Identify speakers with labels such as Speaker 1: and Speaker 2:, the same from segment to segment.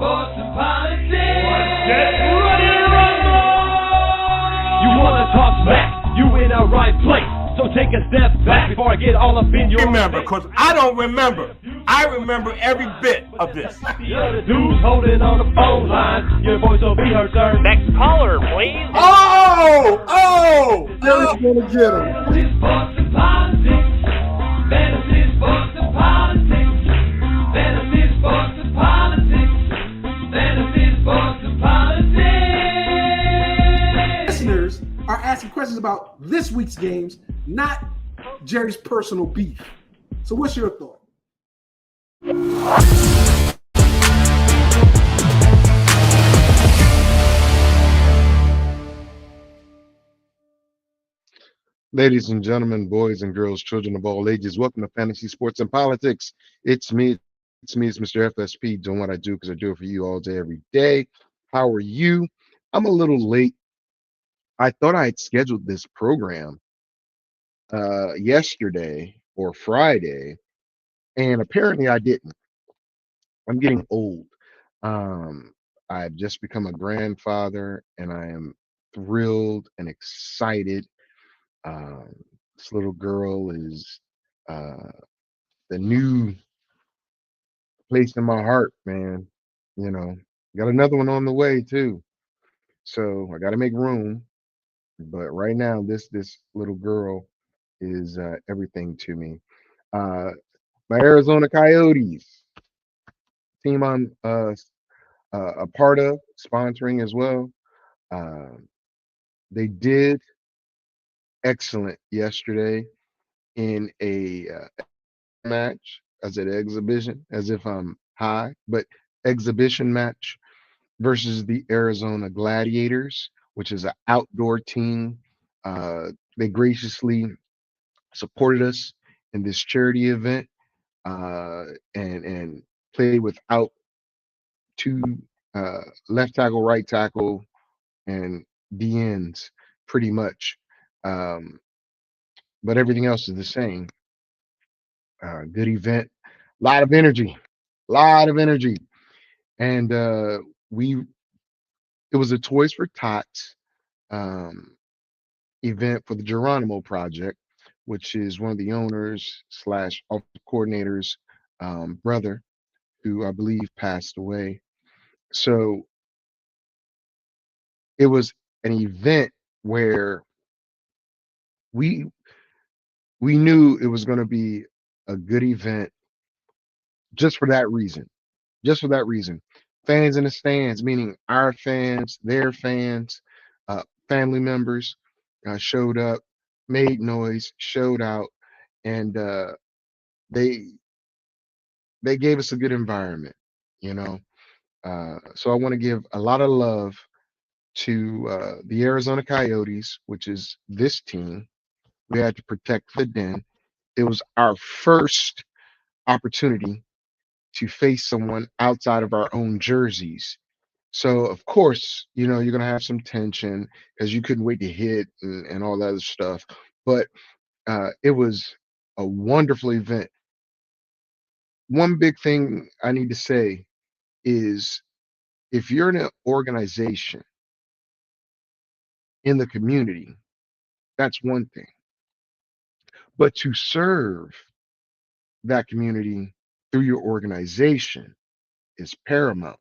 Speaker 1: sports, and politics. Get ready to rumble! You wanna talk smack? You in the right place. So take a step back before I get all up in your
Speaker 2: remember, because I don't remember. I remember every bit of this.
Speaker 1: You're the dudes holding on the phone line. Your voice will be heard, sir.
Speaker 3: Next caller, please.
Speaker 2: Oh!
Speaker 4: Derek's gonna get him.
Speaker 1: Fantasy, sports, and politics. Fantasy, sports, and politics. Fantasy, sports, and politics. Fantasy, sports, and politics.
Speaker 4: Listeners are asking questions about this week's games, not Jerry's personal beef. So what's your thought?
Speaker 5: Ladies and gentlemen, boys and girls, children of all ages, welcome to Fantasy Sports and Politics. It's me. It's Mr. FSP, doing what I do because I do it for you all day, every day. How are you? I'm a little late. I thought I had scheduled this program yesterday or Friday, and apparently I didn't. I'm getting old. I've just become a grandfather, and I am thrilled and excited. This little girl is the new place in my heart, man. You know, got another one on the way too. So I got to make room. But right now, this little girl is everything to me. My Arizona Coyotes team I'm a part of, sponsoring as well. They did excellent yesterday in a match, as an exhibition, as if I'm high, but exhibition match versus the Arizona Gladiators, which is an outdoor team. They graciously supported us in this charity event and played without two left tackle, right tackle, and DNs pretty much. But everything else is the same. Good event, lot of energy, and it was a Toys for Tots event for the Geronimo Project, which is one of the owners / offensive coordinators brother, who I believe passed away. So it was an event where we knew it was going to be a good event just for that reason. Fans in the stands, meaning our fans, their fans, family members, showed up, made noise, showed out, and they gave us a good environment, you know. So I want to give a lot of love to the Arizona Coyotes, which is this team. We had to protect the den. It was our first opportunity to face someone outside of our own jerseys. So of course, you know, you're gonna have some tension because you couldn't wait to hit and all that other stuff. But it was a wonderful event. One big thing I need to say is if you're in an organization in the community, that's one thing. But to serve that community through your organization is paramount.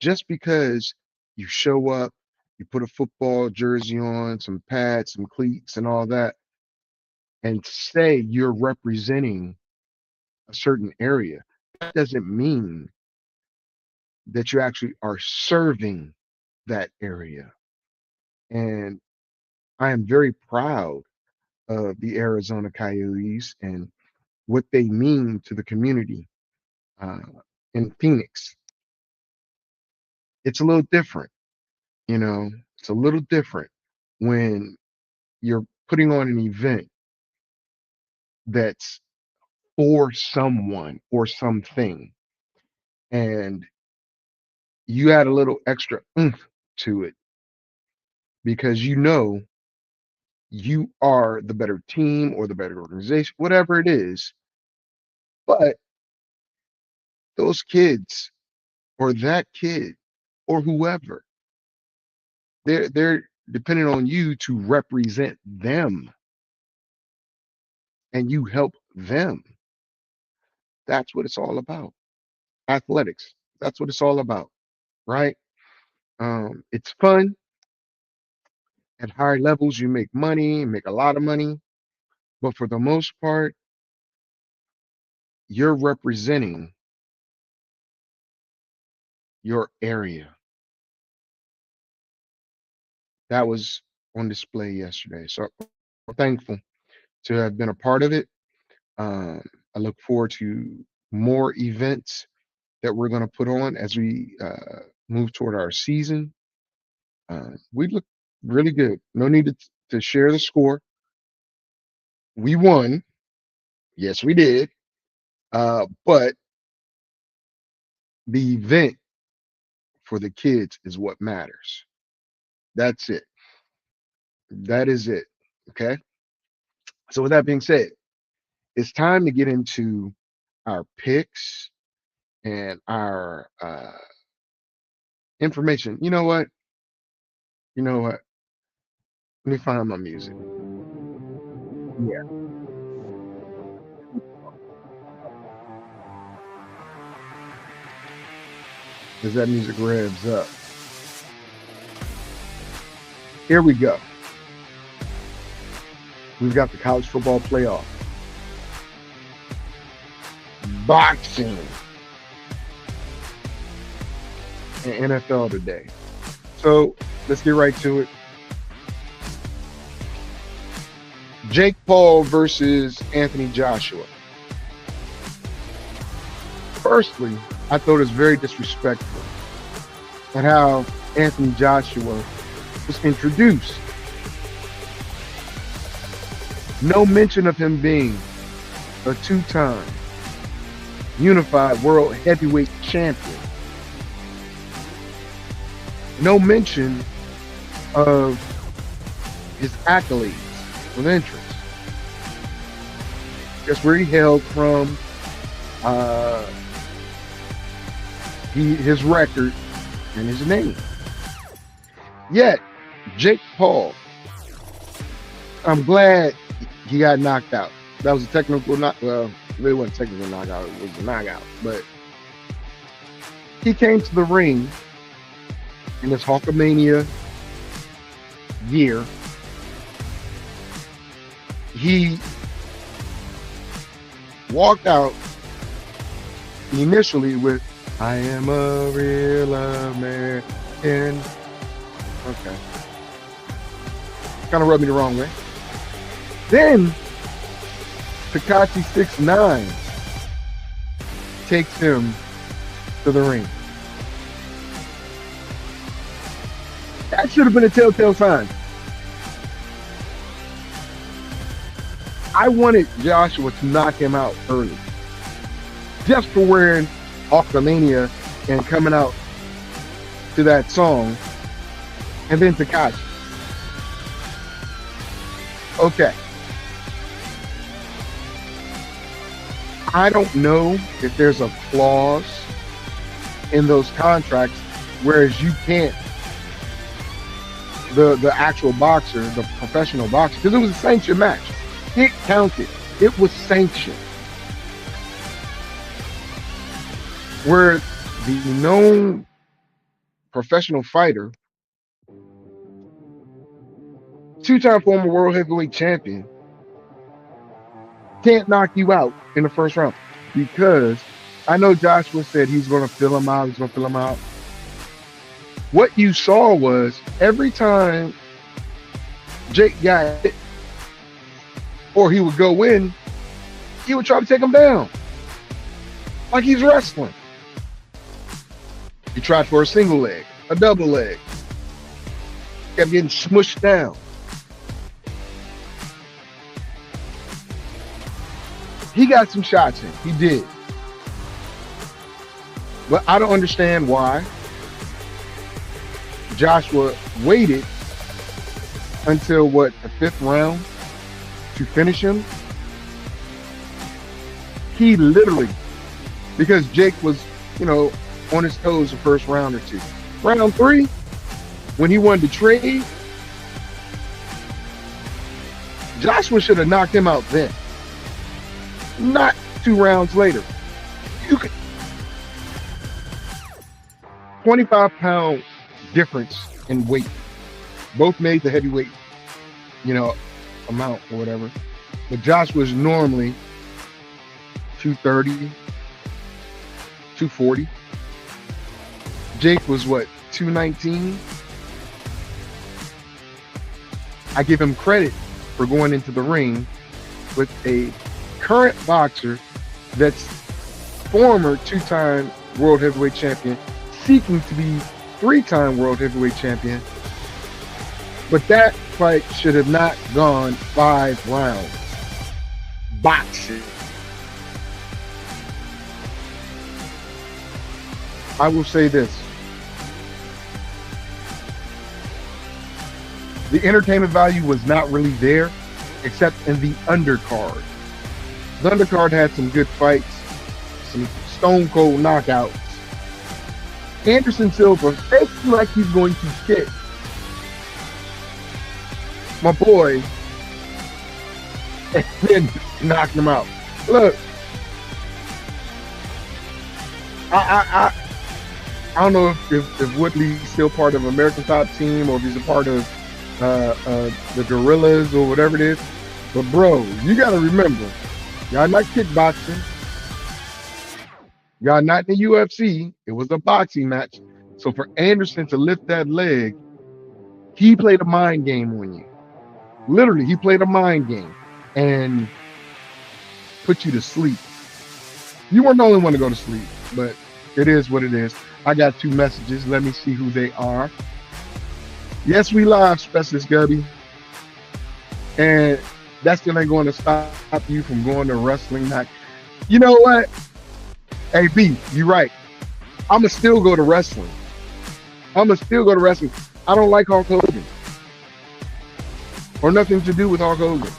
Speaker 5: Just because you show up, you put a football jersey on, some pads, some cleats, and all that, and say you're representing a certain area, that doesn't mean that you actually are serving that area. And I am very proud of the Arizona Coyotes and what they mean to the community uh, in Phoenix. It's a little different, you know, it's a little different when you're putting on an event that's for someone or something, and you add a little extra oomph to it because you know you are the better team or the better organization, whatever it is. But those kids or that kid or whoever. They're depending on you to represent them and you help them. That's what it's all about. Athletics. That's what it's all about, right? It's fun. At higher levels, you make money, make a lot of money. But for the most part, you're representing your area. That was on display yesterday. So I'm thankful to have been a part of it. Um, I look forward to more events that we're going to put on as we move toward our season. We look really good. No need to share the score. We won. Yes, we did. But the event for the kids is what matters. That's it. That is it. Okay. So, with that being said, it's time to get into our picks and our information. You know what? You know what? Let me find my music. Yeah. As that music revs up. Here we go. We've got the college football playoff. Boxing. And NFL today. So let's get right to it. Jake Paul versus Anthony Joshua. Firstly, I thought it was very disrespectful at how Anthony Joshua was introduced. No mention of him being a two-time unified world heavyweight champion. No mention of his accolades with interest. Just where he hailed from, his record, and his name. Yet, Jake Paul, I'm glad he got knocked out. That was a technical knock. Well, it really wasn't a technical knockout. It was a knockout. But he came to the ring in this Hulkamania year. He walked out initially with, "I am a real American." Okay. Kind of rubbed me the wrong way. Then Tekashi 6ix9ine takes him to the ring. That should have been a telltale sign. I wanted Joshua to knock him out early. Just for wearing Hulkamania and coming out to that song. And then Tekashi. Okay. I don't know if there's a clause in those contracts whereas you can't, the actual boxer, the professional boxer, because it was a sanctioned match. It counted. It was sanctioned. Where the known professional fighter, two-time former world heavyweight champion, can't knock you out in the first round. Because I know Joshua said he's going to fill him out. He's going to fill him out. What you saw was every time Jake got hit or he would go in, he would try to take him down. Like he's wrestling. He tried for a single leg, a double leg. Kept getting smushed down. He got some shots in. He did. But I don't understand why Joshua waited until the 5th round to finish him. He literally, because Jake was, on his toes the first round or two. Round 3, when he wanted to trade, Joshua should have knocked him out then. Not 2 rounds later. You could 25-pound difference in weight. Both made the heavyweight, amount or whatever. But Josh was normally 230, 240. Jake was what, 219? I give him credit for going into the ring with a current boxer that's former 2-time world heavyweight champion, seeking to be 3-time world heavyweight champion. But that fight should have not gone 5 rounds. Boxing. I will say this. The entertainment value was not really there, except in the undercard. The undercard had some good fights, some stone cold knockouts. Anderson Silva fakes like he's going to kick my boy and then knock him out. Look, I don't know if Woodley's still part of American Top Team or if he's a part of the Gorillas or whatever it is. But bro, you gotta remember, y'all not kickboxing. Y'all not in the UFC. It was a boxing match. So for Anderson to lift that leg, he played a mind game on you. Literally, he played a mind game and put you to sleep. You weren't the only one to go to sleep, but it is what it is. I got 2 messages. Let me see who they are. Yes, we live, Specialist Gubby. And that still ain't going to stop you from going to wrestling night. You know what? Hey, B, you right. I'ma still go to wrestling. I don't like Hulk Hogan. Or nothing to do with Hulk Hogan.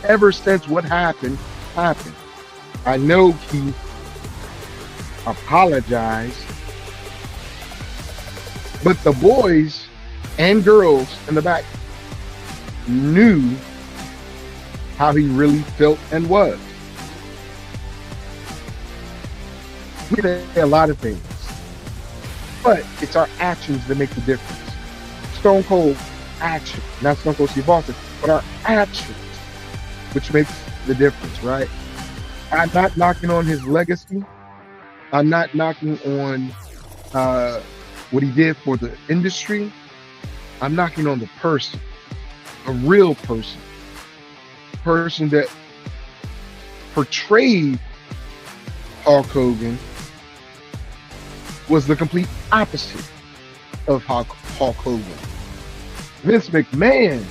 Speaker 5: Ever since what happened. I know he apologized. But the boys and girls in the back knew how he really felt and was. We say a lot of things, but it's our actions that make the difference. Stone Cold action, not Stone Cold Steve Austin, but our actions, which makes the difference, right? I'm not knocking on his legacy. I'm not knocking on what he did for the industry. I'm knocking on the person, a real person that portrayed Hulk Hogan was the complete opposite of Hulk Hogan. Vince McMahon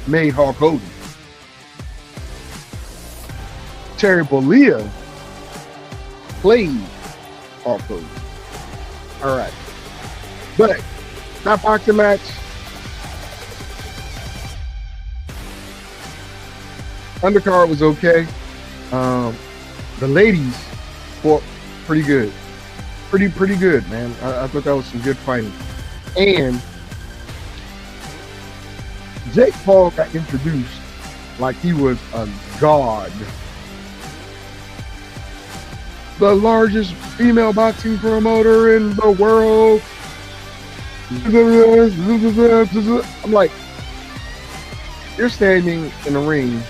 Speaker 5: made Hulk Hogan. Terry Bollea played Hulk Hogan. All right. But that boxing match, undercard was okay. The ladies fought pretty good. Pretty good, man. I thought that was some good fighting. And Jake Paul got introduced like he was a god. The largest female boxing promoter in the world. I'm like, you're standing in a ring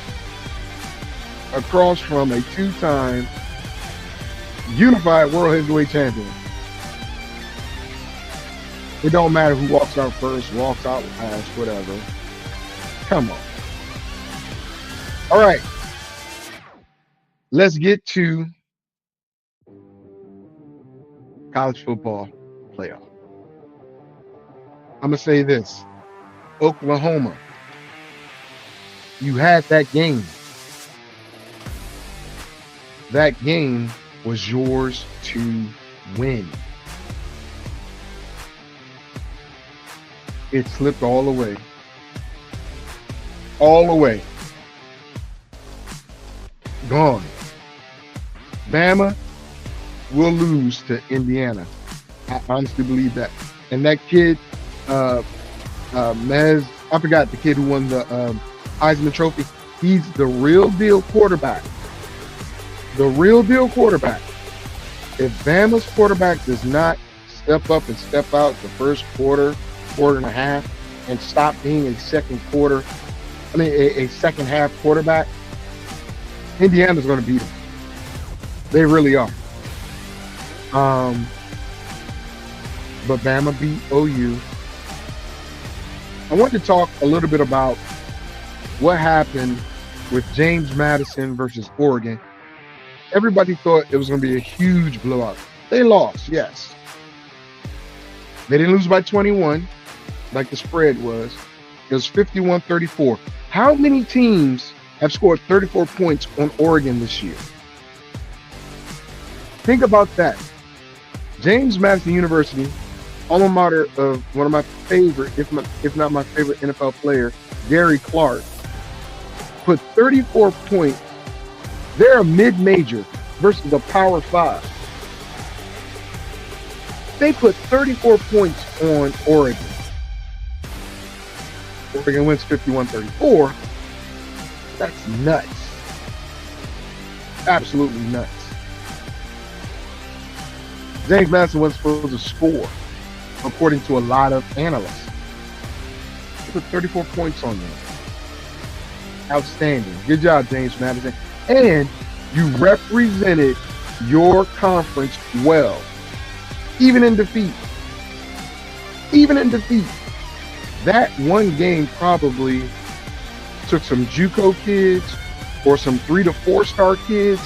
Speaker 5: across from a 2-time unified world heavyweight champion. It don't matter who walks out first, walks out last, whatever. Come on. All right. Let's get to college football playoff. I'm going to say this. Oklahoma, you had that game. That game was yours to win. It slipped all away. All away. Gone. Bama will lose to Indiana. I honestly believe that. And that kid, Mez, I forgot the kid who won the Heisman Trophy. He's the real deal quarterback. The real deal quarterback. If Bama's quarterback does not step up and step out the first quarter, quarter and a half, and stop being a second half quarterback, Indiana's going to beat them. They really are. But Bama beat OU. I want to talk a little bit about what happened with James Madison versus Oregon. Everybody thought it was going to be a huge blowout. They lost, yes. They didn't lose by 21 like the spread was. It was 51-34. How many teams have scored 34 points on Oregon this year? Think about that. James Madison University, alma mater of one of my favorite, if not my favorite NFL player, Gary Clark, put 34 points. They're a mid-major versus a Power 5. They put 34 points on Oregon. Oregon wins 51-34. That's nuts. Absolutely nuts. James Madison wasn't supposed to score, according to a lot of analysts. They put 34 points on them. Outstanding. Good job, James Madison. And you represented your conference well, even in defeat. Even in defeat. That one game probably took some JUCO kids or some 3 to 4 star kids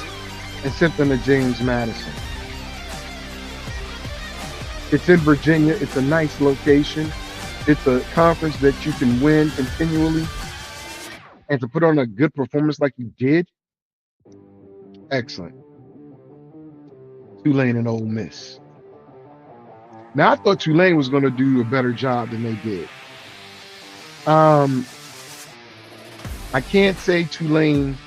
Speaker 5: and sent them to James Madison. It's in Virginia. It's a nice location. It's a conference that you can win continually. And to put on a good performance like you did, excellent. Tulane and Ole Miss. Now, I thought Tulane was going to do a better job than they did. I can't say Tulane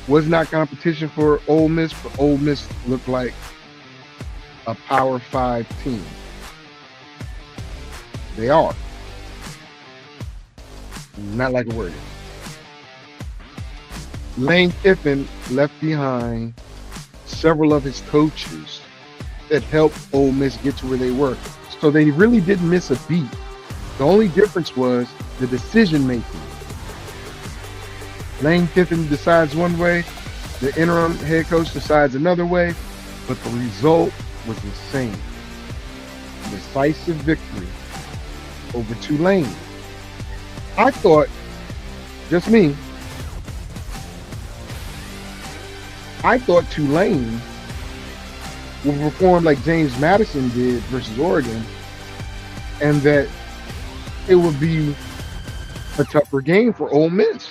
Speaker 5: was not competition for Ole Miss, but Ole Miss looked like a Power 5 team. They are. Not like a word. Lane Kiffin left behind several of his coaches that helped Ole Miss get to where they were. So they really didn't miss a beat. The only difference was the decision making. Lane Kiffin decides one way, the interim head coach decides another way, but the result was the same. Decisive victory over Tulane. I thought, just me, I thought Tulane would perform like James Madison did versus Oregon, and that it would be a tougher game for Ole Miss.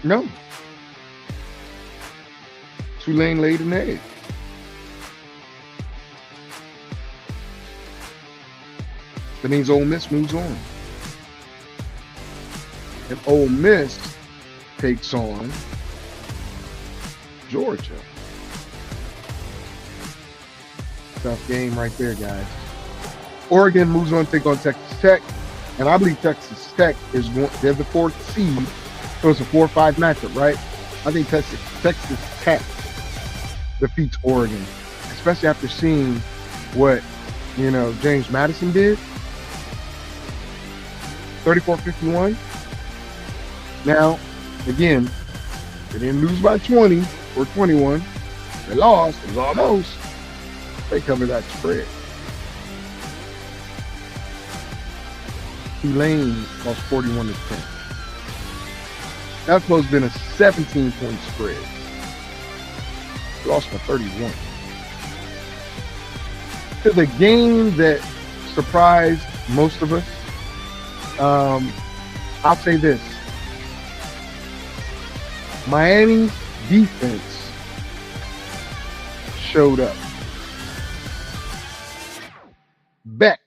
Speaker 5: No. Tulane laid an egg. That means Ole Miss moves on. And Ole Miss takes on Georgia. Tough game right there, guys. Oregon moves on to take on Texas Tech. And I believe Texas Tech is one, they're the 4th seed. So it's a 4-5 matchup, right? I think Texas Tech defeats Oregon, especially after seeing what, James Madison did. 34-51. Now, again, they didn't lose by 20 or 21. They lost. It was almost. They covered that spread. Tulane lost 41-10. That's supposed to have been a 17-point spread. They lost by 31. To the game that surprised most of us, I'll say this. Miami's defense showed up. Beck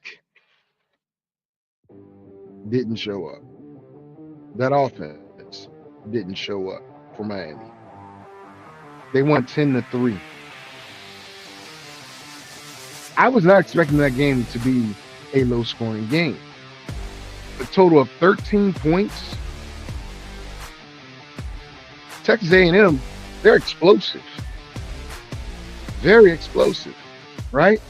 Speaker 5: didn't show up. That offense didn't show up for Miami. They won 10-3. I was not expecting that game to be a low-scoring game. A total of 13 points. Texas A&M, they're explosive. Very explosive, right?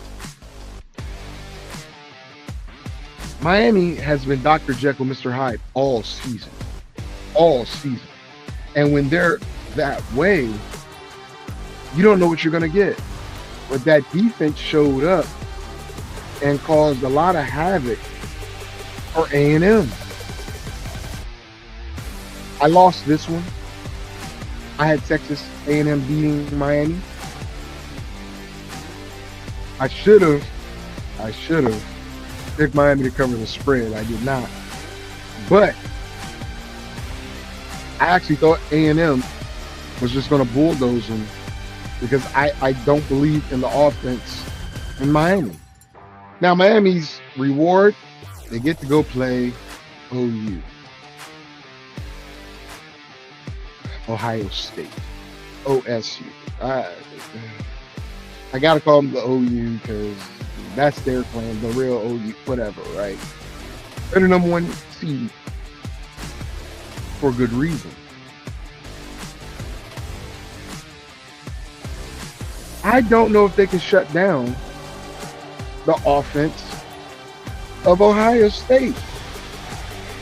Speaker 5: Miami has been Dr. Jekyll, Mr. Hyde all season. All season. And when they're that way, you don't know what you're going to get. But that defense showed up and caused a lot of havoc for A&M. I lost this one. I had Texas A&M beating Miami. I should have picked Miami to cover the spread. I did not. But I actually thought A&M was just going to bulldoze them because I don't believe in the offense in Miami. Now, Miami's reward, they get to go play OU. Ohio State. OSU. I got to call them the OU because that's their plan, the real OU, whatever, right? They're the number one seed for good reason. I don't know if they can shut down the offense of Ohio State,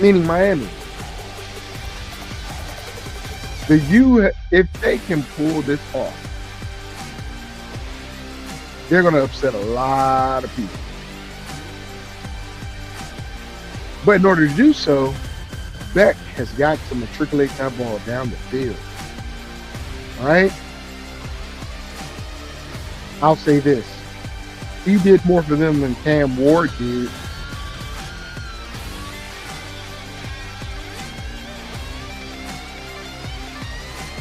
Speaker 5: meaning Miami. The U, if they can pull this off, they're going to upset a lot of people. But in order to do so, Beck has got to matriculate that ball down the field. All right? I'll say this. He did more for them than Cam Ward did.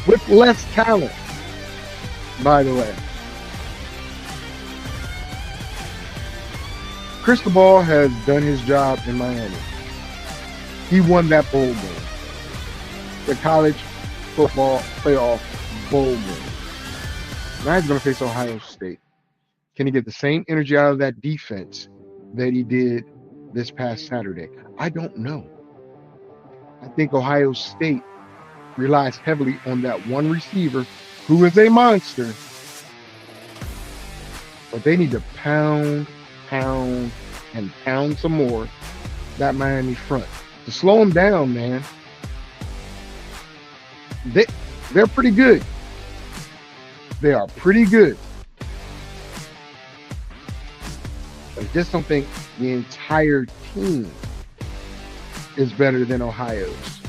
Speaker 5: With less talent, by the way. Cristobal has done his job in Miami. He won that bowl game. The college football playoff bowl game. Now he's going to face Ohio State. Can he get the same energy out of that defense that he did this past Saturday? I don't know. I think Ohio State relies heavily on that one receiver who is a monster. But they need to pound some more that Miami front to slow them down, man. They're pretty good. They are pretty good. I just don't think the entire team is better than Ohio's.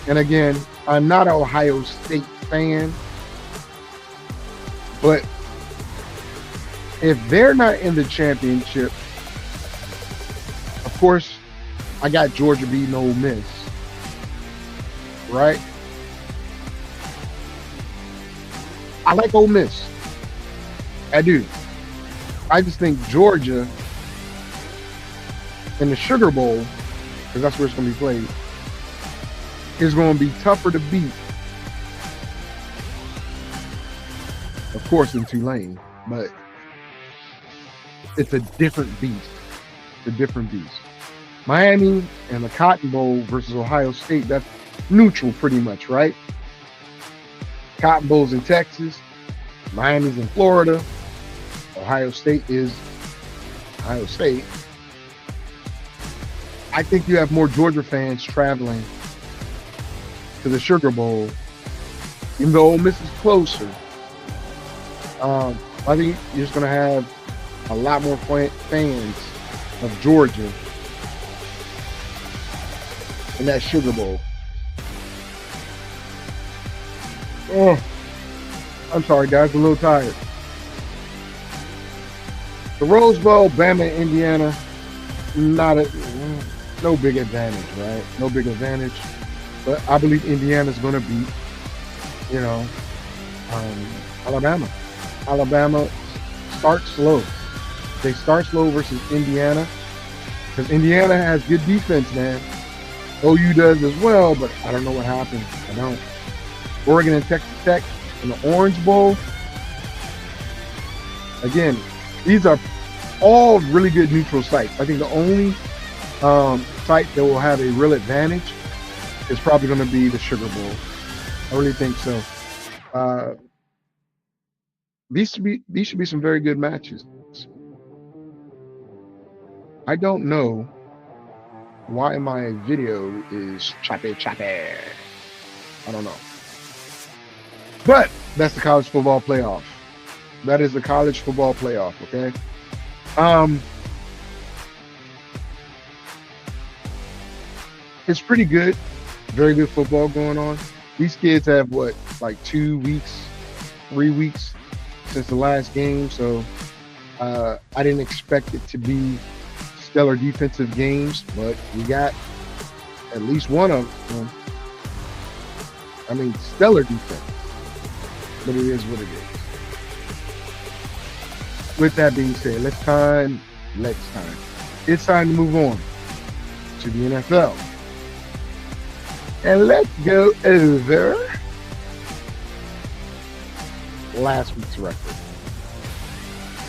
Speaker 5: And again, I'm not an Ohio State fan, but if they're not in the championship, of course, I got Georgia beating Ole Miss, right? I like Ole Miss. I do. I just think Georgia in the Sugar Bowl, because that's where it's going to be played, is going to be tougher to beat, of course, in Tulane, but it's a different beast. It's a different beast. Miami and the Cotton Bowl versus Ohio State, that's neutral pretty much, right? Cotton Bowl's in Texas, Miami's in Florida, Ohio State is Ohio State. I think you have more Georgia fans traveling to the Sugar Bowl, even though Ole Miss is closer. I think you're just going to have a lot more fans of Georgia in that Sugar Bowl. Oh, I'm sorry, guys. I'm a little tired. The Rose Bowl, Bama, Indiana, no big advantage, right? No big advantage. But I believe Indiana's going to beat, Alabama. Alabama starts slow. They start slow versus Indiana because Indiana has good defense, man. OU does as well, but I don't know what happens. I don't. Oregon and Texas Tech, in the Orange Bowl. Again, these are all really good neutral sites. I think the only site that will have a real advantage is probably going to be the Sugar Bowl. I really think so. These should be some very good matches. I don't know why my video is choppy. I don't know. But that's the college football playoff. That is the college football playoff, okay? It's pretty good. Very good football going on. These kids have what, like 2 weeks, 3 weeks since the last game, so I didn't expect it to be stellar defensive games, but we got at least one of them. I mean, stellar defense, but it is what it is. With that being said, it's time. It's time to move on to the NFL. And let's go over last week's record.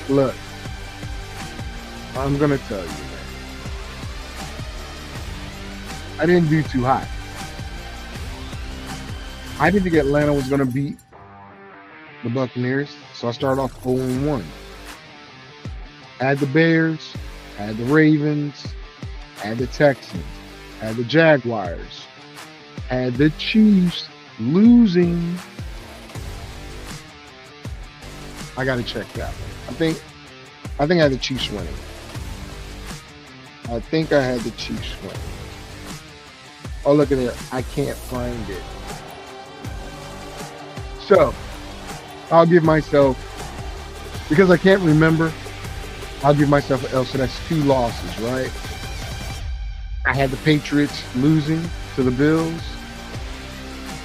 Speaker 5: Look, I'm going to tell you, man. I didn't do too hot. I didn't think Atlanta was going to beat the Buccaneers, so I started off 0-1. Had the Bears, had the Ravens, had the Texans, had the Jaguars, had the Chiefs losing. I got to check that one. I think I had the Chiefs winning. Oh, look at it. I can't find it. So, I'll give myself, because I can't remember, I'll give myself an L. So that's 2 losses, right? I had the Patriots losing to the Bills.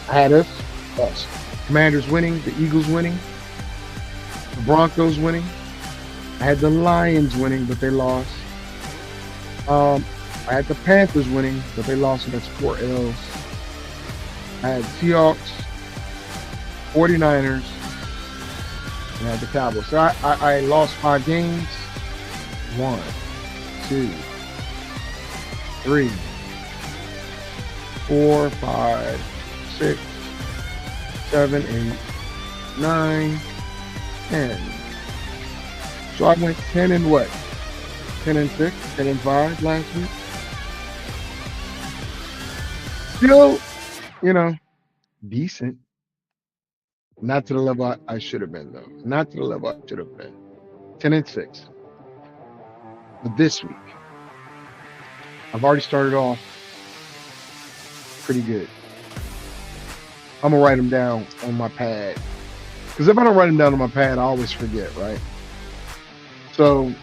Speaker 5: I had us. Commanders winning, the Eagles winning, the Broncos winning. I had the Lions winning, but they lost. I had the Panthers winning, but they lost, so that's 4 L's. I had Seahawks, 49ers, and I had the Cowboys. So I lost 5 games. 1, 2, 3, 4, 5, 6, 7, 8, 9, 10. So I went 10 and what? 10-6, 10-5 last week. Still, decent. Not to the level I should have been, though. Not to the level I should have been. 10-6. But this week, I've already started off pretty good. I'm going to write them down on my pad. Because if I don't write them down on my pad, I always forget, right? So,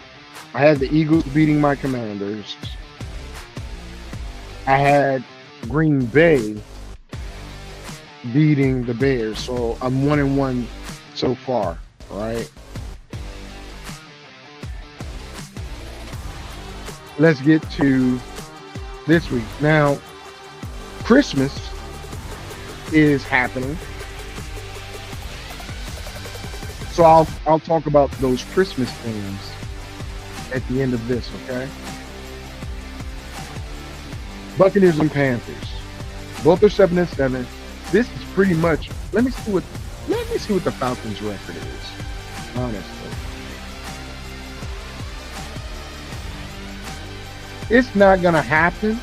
Speaker 5: I had the Eagles beating my Commanders. I had Green Bay beating the Bears. So, I'm 1-1 so far, right? Let's get to this week. Now, Christmas is happening. So I'll talk about those Christmas things at the end of this, okay? Buccaneers and Panthers. Both are 7-7. This is pretty much, let me see what the Falcons record is, honestly. It's not going to happen,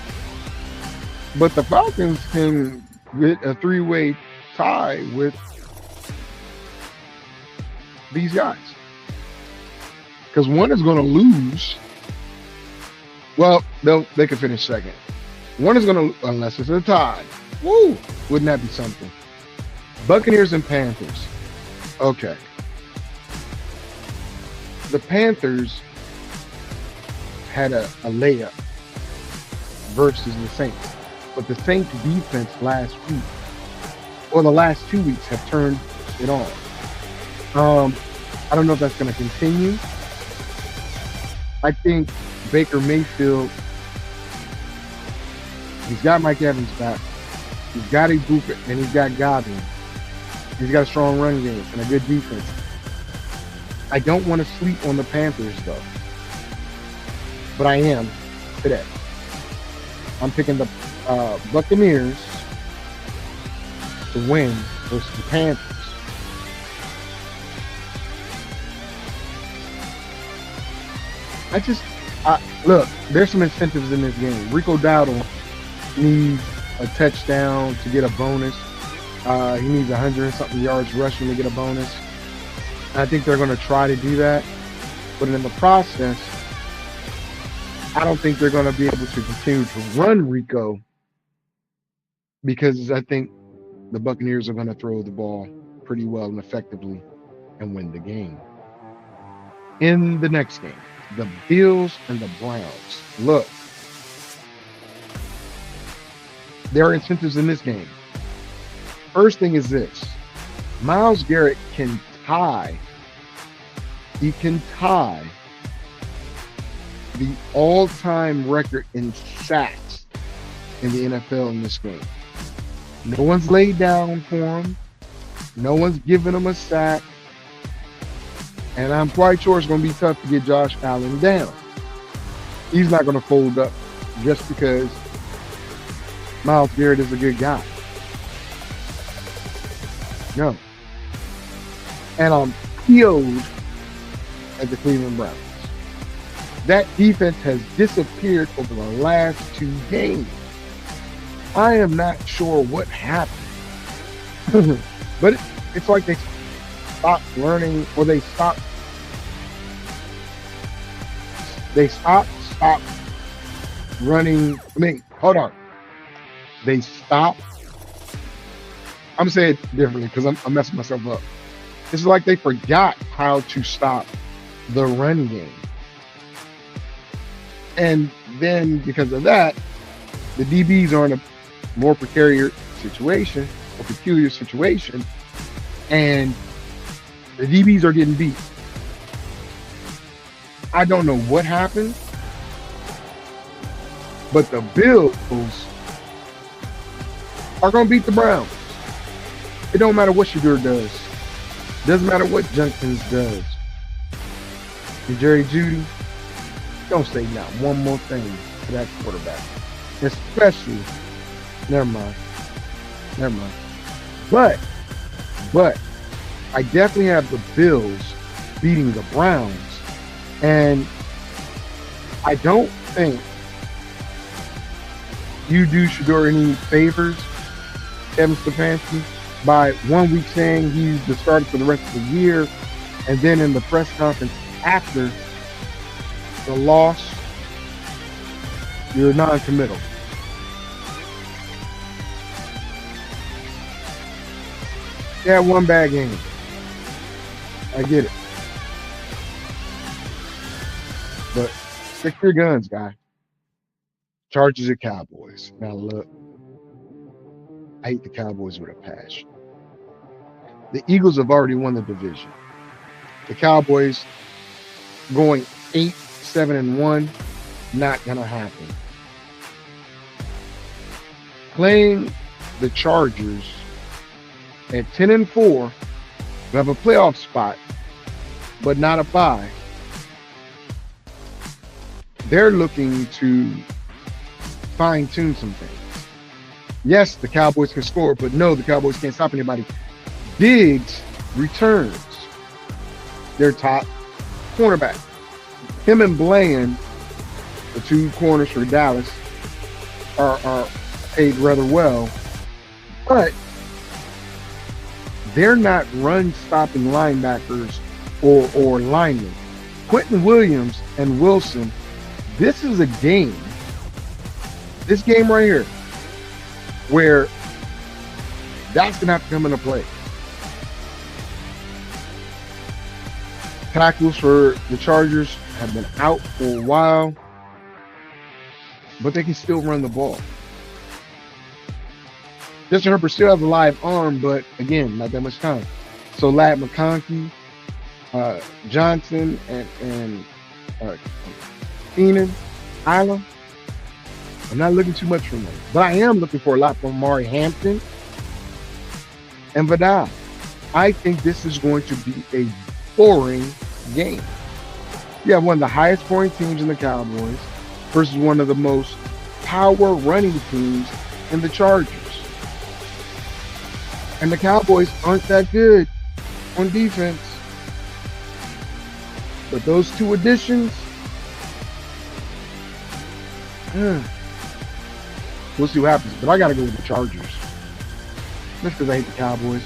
Speaker 5: but the Falcons can get a 3-way tie with these guys. Because one is going to lose. Well, they can finish second. One is going to, unless it's a tie. Woo! Wouldn't that be something? Buccaneers and Panthers. Okay. The Panthers had a layup versus the Saints. But the Saints defense last week, or the last 2 weeks, have turned it on. I don't know if that's going to continue. I think Baker Mayfield, he's got Mike Evans back. He's got Ibuka, and he's got Godwin. He's got a strong run game and a good defense. I don't want to sleep on the Panthers, though. But I am today. I'm picking the Buccaneers to win versus the Panthers. Look, there's some incentives in this game. Rico Dowdle needs a touchdown to get a bonus. He needs 100 and something yards rushing to get a bonus. I think they're going to try to do that. But in the process, I don't think they're going to be able to continue to run Rico, because I think the Buccaneers are going to throw the ball pretty well and effectively and win the game. In the next game, the Bills and the Browns. Look, there are incentives in this game. First thing is this. Myles Garrett can tie. He can tie the all-time record in sacks in the NFL in this game. No one's laid down for him. No one's giving him a sack. And I'm quite sure it's going to be tough to get Josh Allen down. He's not going to fold up just because Myles Garrett is a good guy. No. And I'm PO'd at the Cleveland Browns. That defense has disappeared over the last 2 games. I am not sure what happened. But it's like they stopped learning, or they stopped running. I mean, hold on. They stopped. I'm saying it differently because I'm messing myself up. It's like they forgot how to stop the run game. And then because of that, the DBs are in a more precarious situation, a peculiar situation, and the DBs are getting beat. I don't know what happened, but the Bills are going to beat the Browns. It don't matter what Shedeur does. Doesn't matter what Jenkins does. And Jerry Jeudy, don't say not one more thing to that quarterback. Especially, never mind. But I definitely have the Bills beating the Browns. And I don't think you do Shedeur any favors, Kevin Stefanski, by 1 week saying he's the starter for the rest of the year, and then in the press conference after the loss, you're non-committal. He had one bad game. I get it. But stick to your guns, guy. Chargers or Cowboys. Now look, I hate the Cowboys with a passion. The Eagles have already won the division. The Cowboys going 8-7-1, not gonna happen. Playing the Chargers at 10-4, who have a playoff spot, but not a bye. They're looking to fine-tune some things. Yes, the Cowboys can score, but no, the Cowboys can't stop anybody. Diggs returns, their top cornerback. Him and Bland, the 2 corners for Dallas, are paid rather well, but they're not run-stopping linebackers or linemen. Quentin Williams and Wilson, this is a game, this game right here, where that's going to have to come into play. Tackles for the Chargers have been out for a while, but they can still run the ball. Justin Herbert still has a live arm, but again, not that much time. So Ladd McConkey, Johnson, and Keenan Allen, I'm not looking too much from them. But I am looking for a lot from Amari Hampton and Vidal. I think this is going to be a boring game. You have one of the highest scoring teams in the Cowboys versus one of the most power running teams in the Chargers. And the Cowboys aren't that good on defense. But those two additions, we'll see what happens. But I got to go with the Chargers. Just because I hate the Cowboys.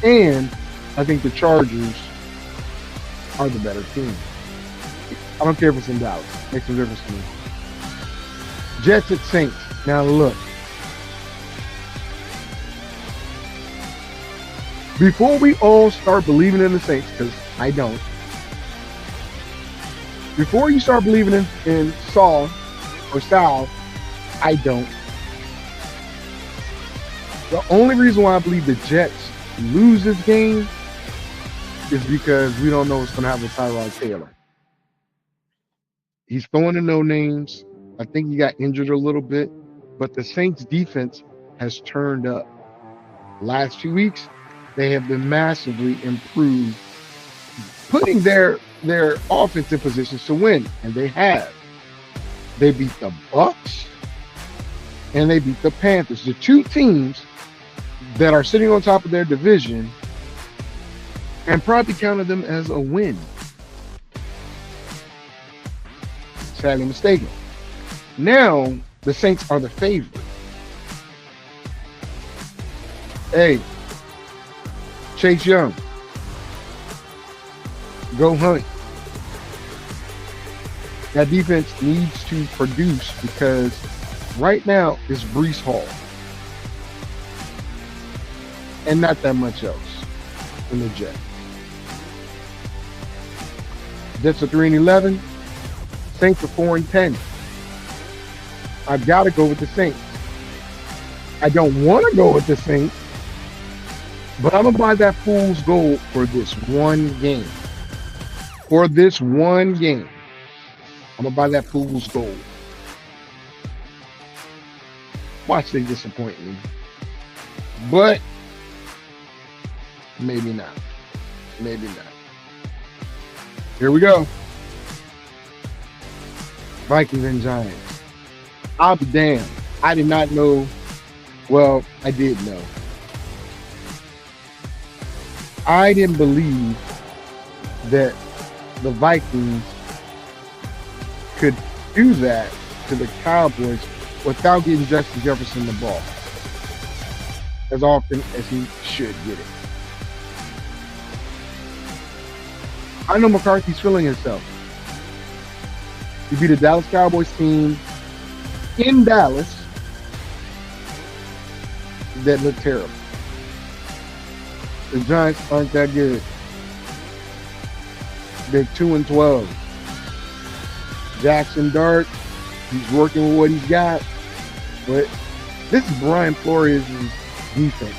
Speaker 5: And I think the Chargers are the better team. I don't care if it's in Dallas. Makes no difference to me. Jets at Saints. Now look. Before we all start believing in the Saints, because I don't. Before you start believing in Saul or Sal, I don't. The only reason why I believe the Jets lose this game is because we don't know what's going to happen with Tyrod Taylor. He's throwing in no names. I think he got injured a little bit, but the Saints defense has turned up. Last 2 weeks, they have been massively improved, putting their offense in positions to win, and they have. They beat the Bucs and they beat the Panthers, the two teams that are sitting on top of their division, and probably counted them as a win. Sadly mistaken. Now the Saints are the favorite. Hey, Chase Young, go hunt. That defense needs to produce because right now it's Breece Hall and not that much else in the Jets. Jets are 3-11. Saints are 4-10. I've got to go with the Saints. I don't want to go with the Saints, but I'm going to buy that fool's gold for this one game. For this one game, I'm going to buy that fool's gold. Watch they disappoint me. But maybe not. Maybe not. Here we go. Vikings and Giants. I'll be damned. I did not know. Well, I did know. I didn't believe that the Vikings could do that to the Cowboys without getting Justin Jefferson the ball as often as he should get it. I know McCarthy's feeling himself. He beat a Dallas Cowboys team in Dallas that looked terrible. The Giants aren't that good. They're 2-12. Jackson Dart, he's working with what he's got. But this is Brian Flores' defense.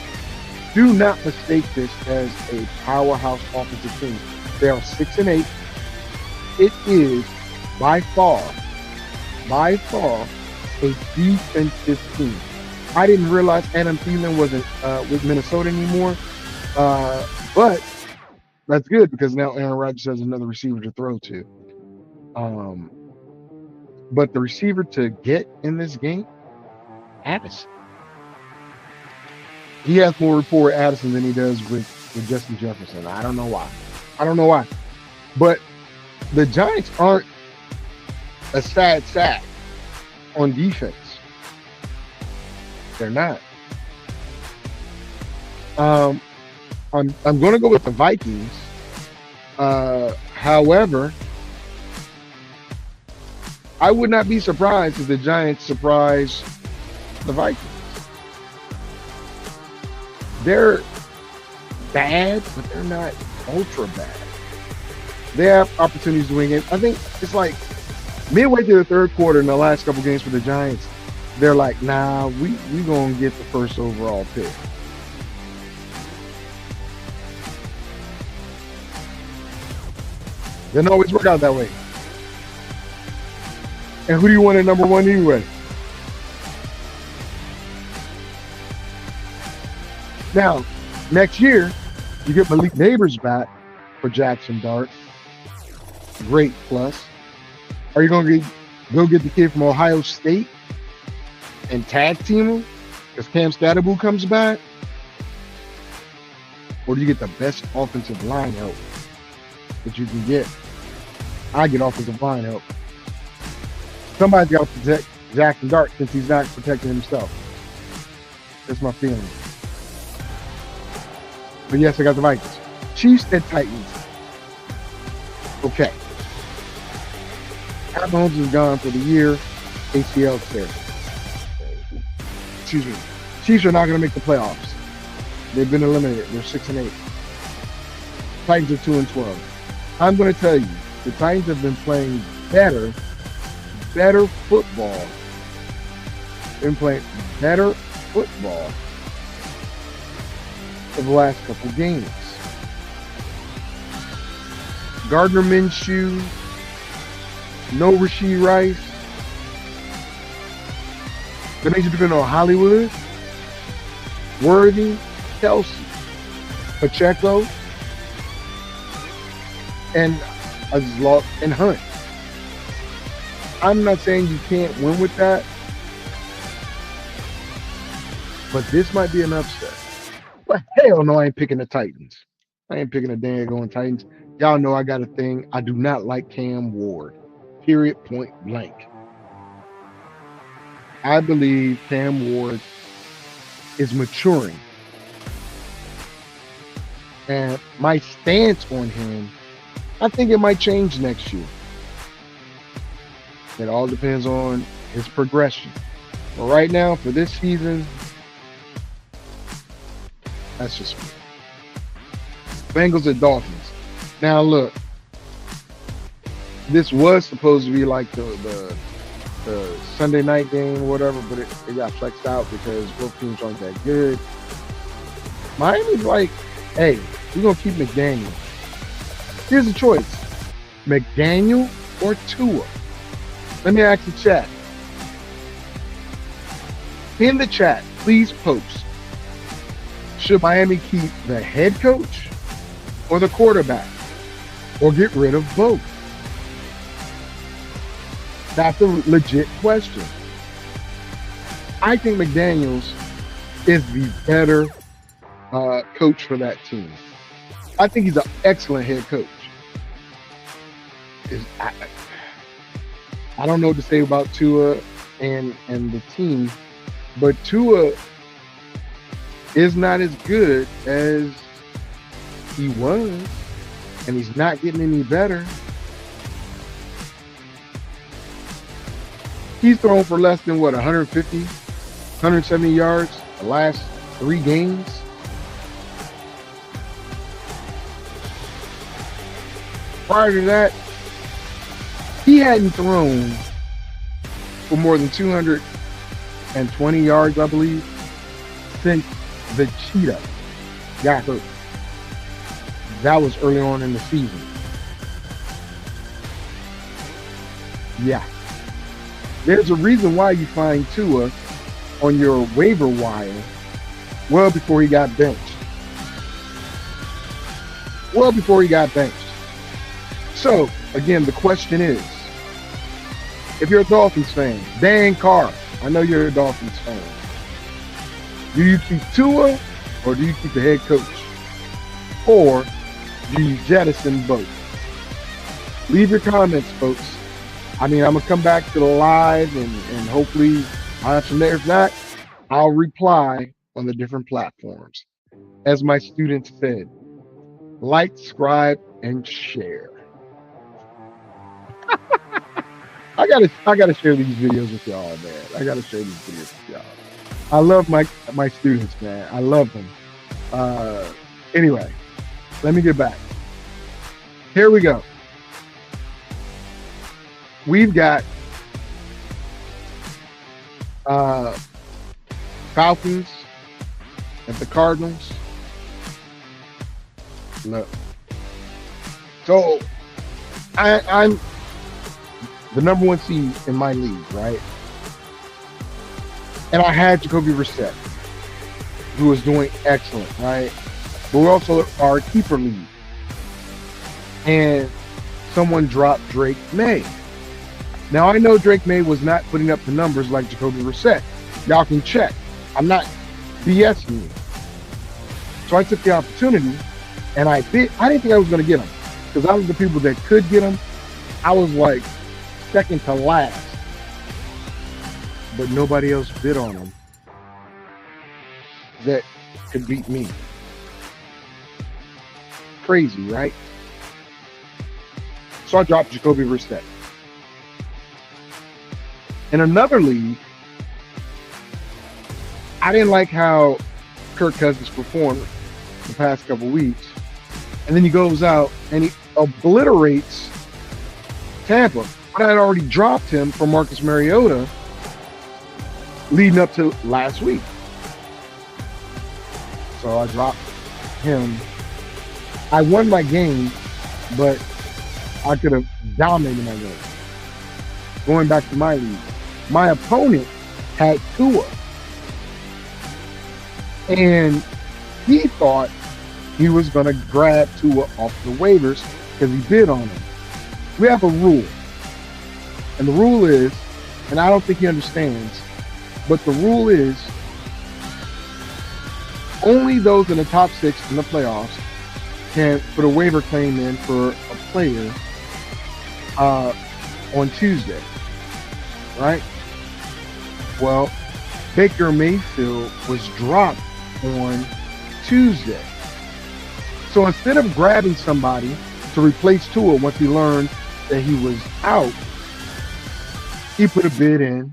Speaker 5: Do not mistake this as a powerhouse offensive team. They are 6-8. It is by far a defensive team. I didn't realize Adam Thielen wasn't with Minnesota anymore, but that's good because now Aaron Rodgers has another receiver to throw to. But the receiver to get in this game, Addison. He has more rapport with Addison than he does with Justin Jefferson. I don't know why. But the Giants aren't a sad sack on defense. They're not. I'm going to go with the Vikings. However, I would not be surprised if the Giants surprise the Vikings. They're bad, but they're not ultra bad. They have opportunities to win games. I think it's like midway through the third quarter in the last couple games for the Giants, they're like, nah, we going to get the first overall pick. Doesn't always work out that way. And who do you want at number one anyway? Now, next year, You get Malik Neighbors back for Jackson Dart. Great plus. Are you going to go get the kid from Ohio State and tag team him because Cam Scatterboo comes back? Or do you get the best offensive line help that you can get? I get offensive line help. Somebody's got to protect Jackson Dart since he's not protecting himself. That's my feeling. But yes, I got the Vikings. Chiefs and Titans. Okay. Pat Mahomes is gone for the year. ACL tear. Excuse me. Chiefs are not going to make the playoffs. They've been eliminated. They're 6-8. Titans are 2-12. I'm going to tell you, the Titans have been playing better football. Been playing better football for the last couple games. Gardner Minshew, no Rashee Rice. That makes you depend on Hollywood, Worthy, Kelsey, Pacheco, and Hunt. I'm not saying you can't win with that, but this might be an upset. But hell no, I ain't picking the Titans. I ain't picking the dang going Titans. Y'all know I got a thing. I do not like Cam Ward. Period, point blank. I believe Cam Ward is maturing. And my stance on him, I think it might change next year. It all depends on his progression. But right now, for this season, that's just me. Bengals and Dolphins. Now look, this was supposed to be like the Sunday night game or whatever, but it got flexed out because both teams aren't that good. Miami's like, hey, we're going to keep McDaniel. Here's the choice, McDaniel or Tua. Let me ask the chat. In the chat, please post. Should Miami keep the head coach or the quarterback? Or get rid of both? That's a legit question. I think McDaniels is the better coach for that team. I think he's an excellent head coach. I don't know what to say about Tua and the team, but Tua is not as good as he was, and he's not getting any better. He's thrown for less than 150, 170 yards the last 3 games. Prior to that, he hadn't thrown for more than 220 yards, I believe, since the Cheetah got hurt. That was early on in the season. Yeah. There's a reason why you find Tua on your waiver wire well before he got benched. So, again, the question is, if you're a Dolphins fan, Dan Carr, I know you're a Dolphins fan, do you keep Tua or do you keep the head coach? Or do you jettison both? Leave your comments, folks. I mean, I'm going to come back to the live and hopefully I'll have some there. If not, I'll reply on the different platforms. As my students said, like, subscribe, and share. I gotta share these videos with y'all, man. I gotta share these videos with y'all. I love my students, man. I love them. Anyway, let me get back. Here we go. We've got Falcons at the Cardinals. Look. So I'm the number 1 seed in my league, right? And I had Jacoby Brissett, who was doing excellent, right? but we also are a keeper league. And someone dropped Drake May. Now I know Drake May was not putting up the numbers like Jacoby Brissett. Y'all can check. I'm not BSing you. So I took the opportunity, and I didn't think I was going to get him, because I was the people that could get him. I was like second to last, but nobody else bid on him that could beat me. Crazy, right? So I dropped Jacoby Brissett. In another league, I didn't like how Kirk Cousins performed the past couple weeks. And then he goes out and he obliterates Tampa. But I had already dropped him for Marcus Mariota leading up to last week. So I dropped him. I won my game, but I could have dominated my game. Going back to my league, my opponent had Tua. And he thought he was going to grab Tua off the waivers because he bid on him. We have a rule. And the rule is, and I don't think he understands, but the rule is only those in the top 6 in the playoffs can put a waiver claim in for a player on Tuesday, right? Well, Baker Mayfield was dropped on Tuesday. So instead of grabbing somebody to replace Tua once he learned that he was out, he put a bid in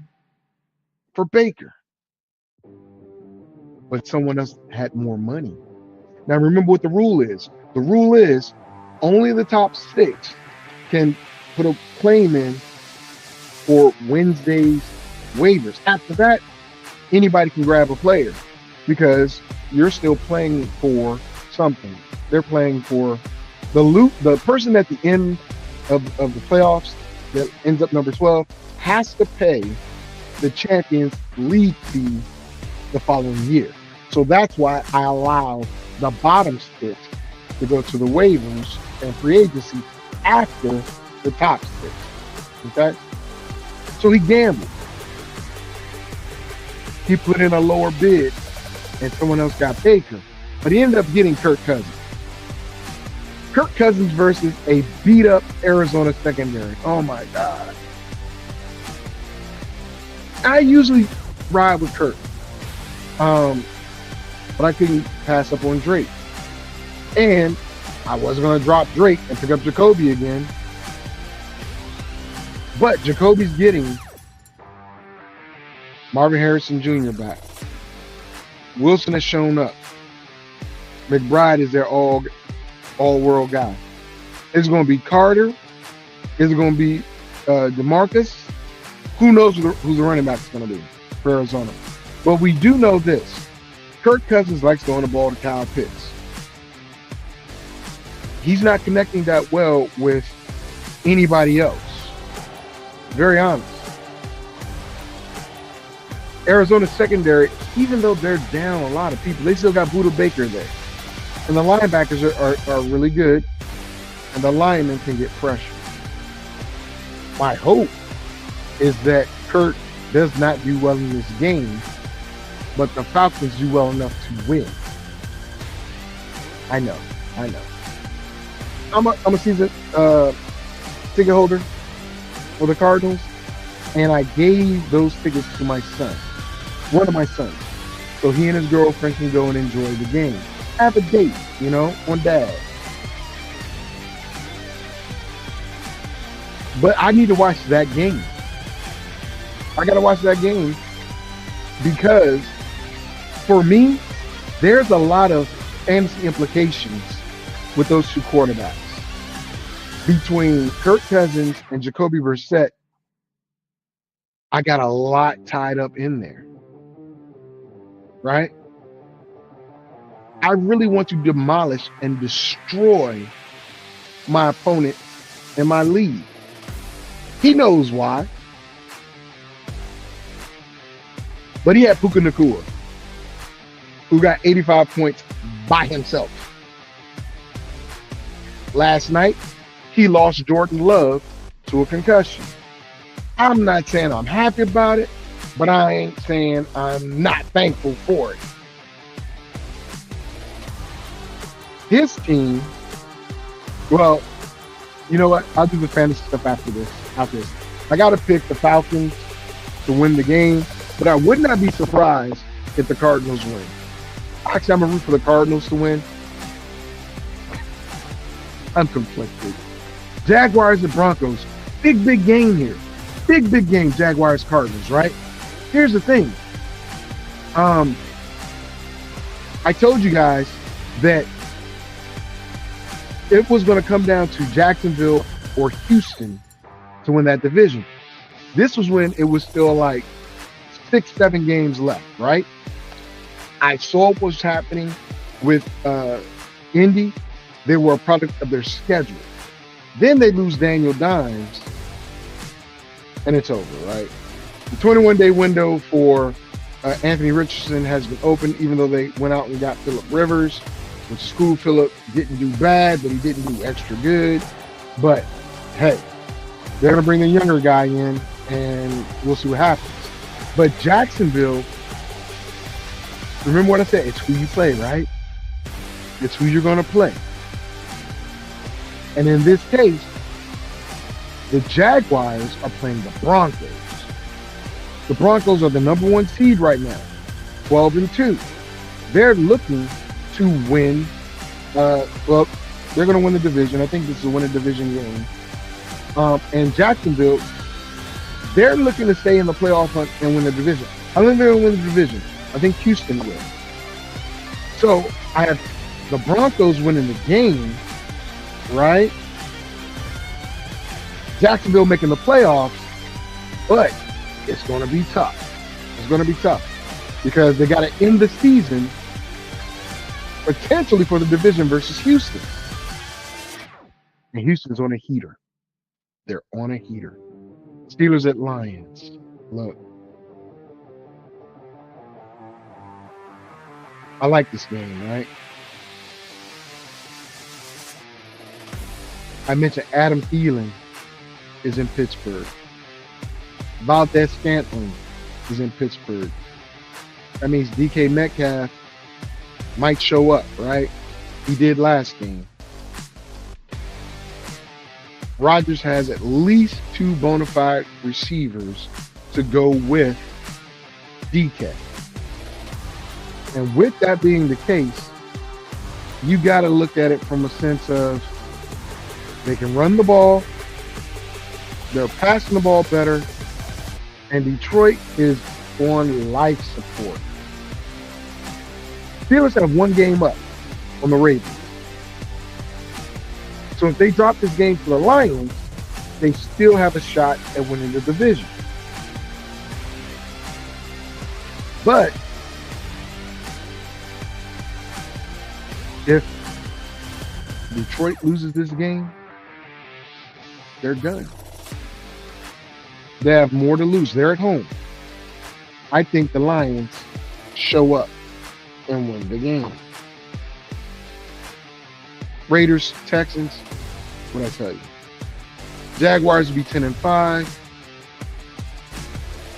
Speaker 5: for Baker. But someone else had more money. Now remember what the rule is. The rule is only the top 6 can put a claim in for Wednesday's waivers. After that, anybody can grab a player because you're still playing for something. They're playing for the person at the end of the playoffs that ends up number 12 has to pay the Champions League fee the following year. So that's why I allow the bottom 6 to go to the waivers and free agency after the top 6. Okay? So he gambled. He put in a lower bid and someone else got Baker. But he ended up getting Kirk Cousins. Kirk Cousins versus a beat up Arizona secondary. Oh my God. I usually ride with Kirk. But I couldn't pass up on Drake. And I wasn't going to drop Drake and pick up Jacoby again. But Jacoby's getting Marvin Harrison Jr. back. Wilson has shown up. McBride is their all-world guy. Is it going to be Carter? Is it going to be DeMarcus? Who knows who the running back is going to be for Arizona? But we do know this. Kirk Cousins likes throwing the ball to Kyle Pitts. He's not connecting that well with anybody else. Very honest. Arizona secondary, even though they're down a lot of people, they still got Buda Baker there. And the linebackers are really good. And the linemen can get pressure. My hope is that Kirk does not do well in this game, but the Falcons do well enough to win. I know. I'm a season ticket holder for the Cardinals, and I gave those tickets to my son, one of my sons, so he and his girlfriend can go and enjoy the game. Have a date, on Dad. But I need to watch that game. I got to watch that game because, for me, there's a lot of fantasy implications with those two quarterbacks. Between Kirk Cousins and Jacoby Brissett, I got a lot tied up in there. Right? I really want to demolish and destroy my opponent in my league. He knows why. But he had Puka Nacua, who got 85 points by himself. Last night, he lost Jordan Love to a concussion. I'm not saying I'm happy about it, but I ain't saying I'm not thankful for it. His team, well, you know what? I'll do the fantasy stuff after this. I got to pick the Falcons to win the game, but I would not be surprised if the Cardinals win. Actually, I'm going to root for the Cardinals to win. I'm conflicted. Jaguars and Broncos. Big game here. Big game, Jaguars, Cardinals, right? Here's the thing. I told you guys that it was going to come down to Jacksonville or Houston to win that division. This was when it was still like 6-7 games left, right? I saw what was happening with Indy. They were a product of their schedule. Then they lose Daniel Dimes, and it's over, right? The 21-day window for Anthony Richardson has been open, even though they went out and got Phillip Rivers, which is cool. Phillip didn't do bad, but he didn't do extra good. But, hey, they're going to bring a younger guy in, and we'll see what happens. But Jacksonville, remember what I said, it's who you play, right? It's who you're going to play. And in this case, the Jaguars are playing the Broncos. The Broncos are the number 1 seed right now, 12-2. They're looking to win. Well, they're going to win the division. I think this is a win a division game. And Jacksonville, they're looking to stay in the playoff hunt and win the division. I don't think they're going to win the division. I think Houston will. So I have the Broncos winning the game, right? Jacksonville making the playoffs, but it's going to be tough. It's going to be tough because they got to end the season potentially for the division versus Houston. And Houston's on a heater. They're on a heater. Steelers at Lions. Look. I like this game, right? I mentioned Adam Thielen is in Pittsburgh. Valdez-Scantling is in Pittsburgh. That means DK Metcalf might show up, right? He did last game. Rodgers has at least 2 bona fide receivers to go with DK. And with that being the case, you got to look at it from a sense of they can run the ball, they're passing the ball better, and Detroit is on life support. Steelers have 1 game up on the Ravens. So if they drop this game to the Lions, they still have a shot at winning the division. But if Detroit loses this game, they're done. They have more to lose. They're at home. I think the Lions show up and win the game. Raiders, Texans, what'd I tell you? Jaguars will be 10-5.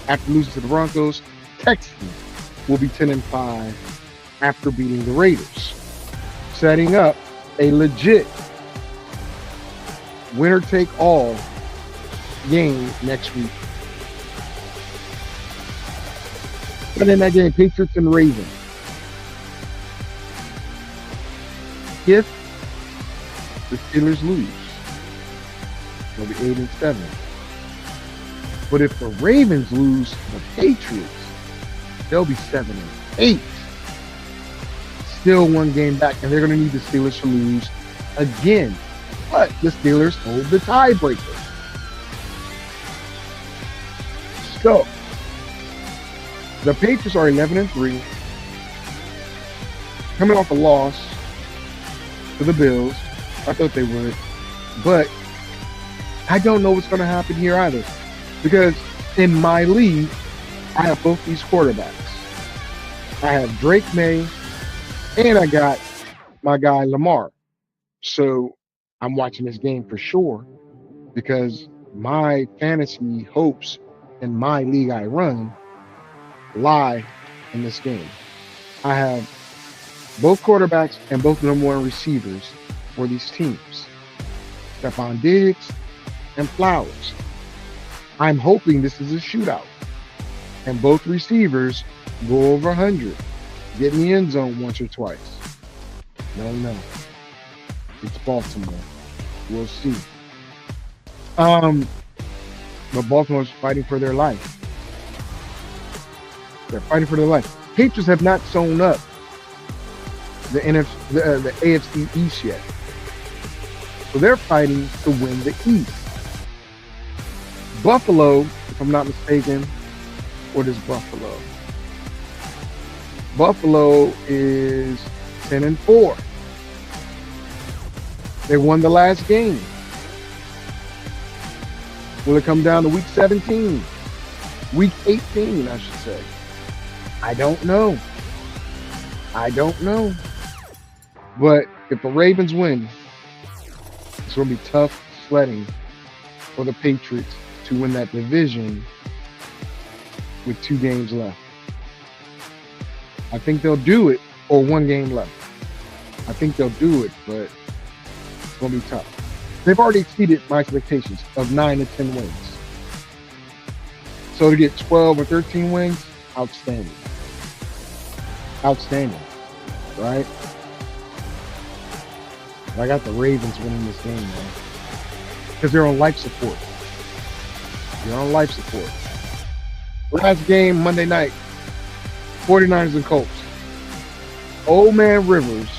Speaker 5: After losing to the Broncos, Texans will be 10-5 after beating the Raiders. Setting up a legit winner-take-all game next week. But in that game, Patriots and Ravens. If the Steelers lose, they'll be 8-7. But if the Ravens lose the Patriots, they'll be 7-8. Still 1 game back, and they're going to need the Steelers to lose again. But the Steelers hold the tiebreaker. So, the Patriots are 11-3, coming off a loss to the Bills. I thought they would. But I don't know what's going to happen here either. Because in my league, I have both these quarterbacks. I have Drake May, and I got my guy Lamar. So I'm watching this game for sure because my fantasy hopes in my league I run lie in this game. I have both quarterbacks and both number one receivers for these teams. Stephon Diggs and Flowers. I'm hoping this is a shootout. And both receivers go over 100. Get in the end zone once or twice. No. It's Baltimore. We'll see. But Baltimore's fighting for their life. They're fighting for their life. Patriots have not sewn up the AFC East yet. So they're fighting to win the East. Buffalo, if I'm not mistaken, what is Buffalo? Buffalo is 10-4. They won the last game. Will it come down to week 17? Week 18, I should say. I don't know. But if the Ravens win, it's going to be tough sledding for the Patriots to win that division with 2 games left. I think they'll do it, or 1 game left. I think they'll do it, but it's going to be tough. They've already exceeded my expectations of 9 to 10 wins. So to get 12 or 13 wins, outstanding. Outstanding, right? But I got the Ravens winning this game, man. Because they're on life support. They're on life support. Last game, Monday night, 49ers and Colts. Old man Rivers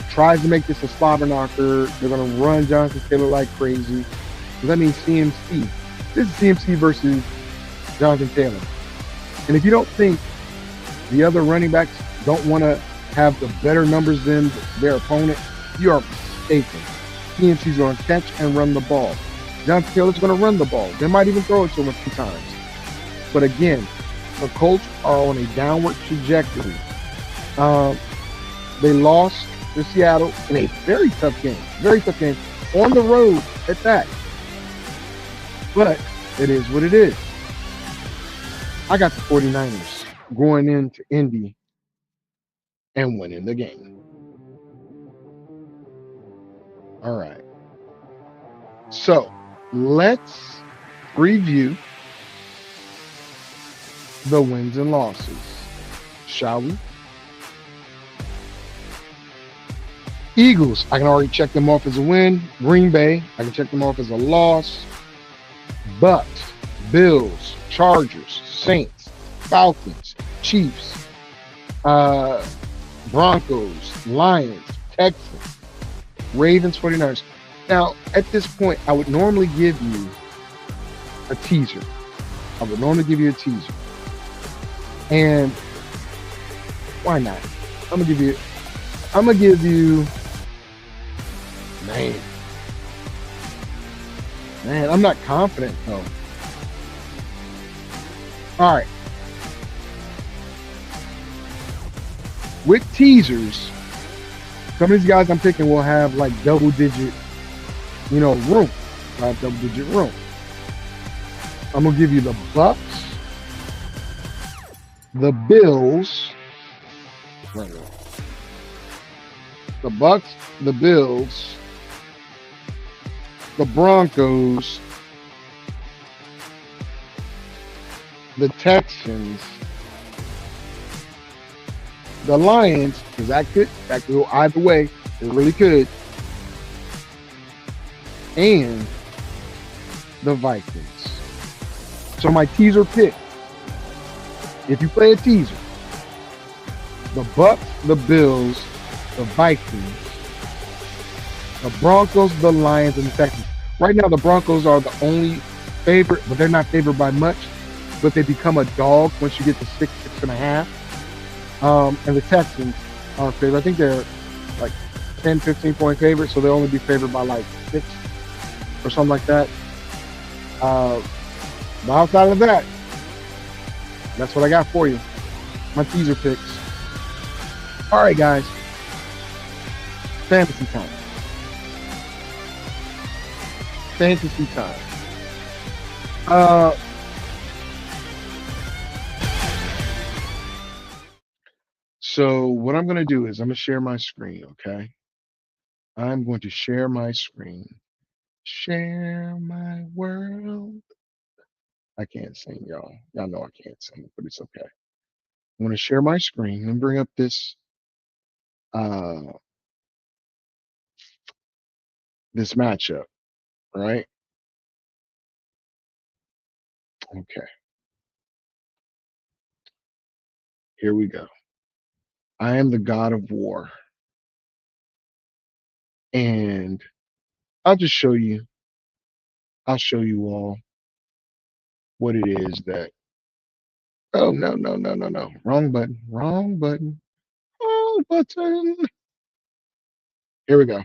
Speaker 5: tries to make this a slobber knocker. They're going to run Jonathan Taylor like crazy. That means CMC. This is CMC versus Jonathan Taylor. And if you don't think the other running backs don't want to have the better numbers than their opponent, you are mistaken. CMC's going to catch and run the ball. Jonathan Taylor's going to run the ball. They might even throw it to him a few times. But again, the Colts are on a downward trajectory. They lost to Seattle in a very tough game. Very tough game. On the road at that. But it is what it is. I got the 49ers going into Indy and winning the game. All right. So let's review the wins and losses, shall we? Eagles, I can already check them off as a win. Green Bay, I can check them off as a loss. Bucks, Bills, Chargers, Saints, Falcons, Chiefs, Broncos, Lions, Texans, Ravens, 49ers. Now, at this point, I would normally give you a teaser. And why not? I'm gonna give you, man, I'm not confident though. All right. With teasers, some of these guys I'm picking will have like double-digit, room. Double-digit room. I'm gonna give you the Bucks, the Bills, the Bucks, the Bills, the Broncos, the Texans, the Lions, because that could go either way. It really could. And the Vikings. So my teaser pick, if you play a teaser, the Bucks, the Bills, the Vikings, the Broncos, the Lions, and the Texans. Right now, the Broncos are the only favorite, but they're not favored by much. But they become a dog once you get to 6.5. And the Texans are favored. I think they're like 10, 15 point favorites, so they'll only be favored by like 6 or something like that. But outside of that, that's what I got for you. My teaser picks. All right, guys. Fantasy time. Fantasy time. So what I'm going to do is I'm going to share my screen, okay? I'm going to share my screen. Share my world. I can't sing, y'all. Y'all know I can't sing, but it's okay. I'm going to share my screen and bring up this uh this matchup, right? Okay. Here we go. I am the god of war, and I'll just show you. I'll show you all what it is that. Oh no no no no no! Wrong button! Wrong button! Wrong button! Here we go.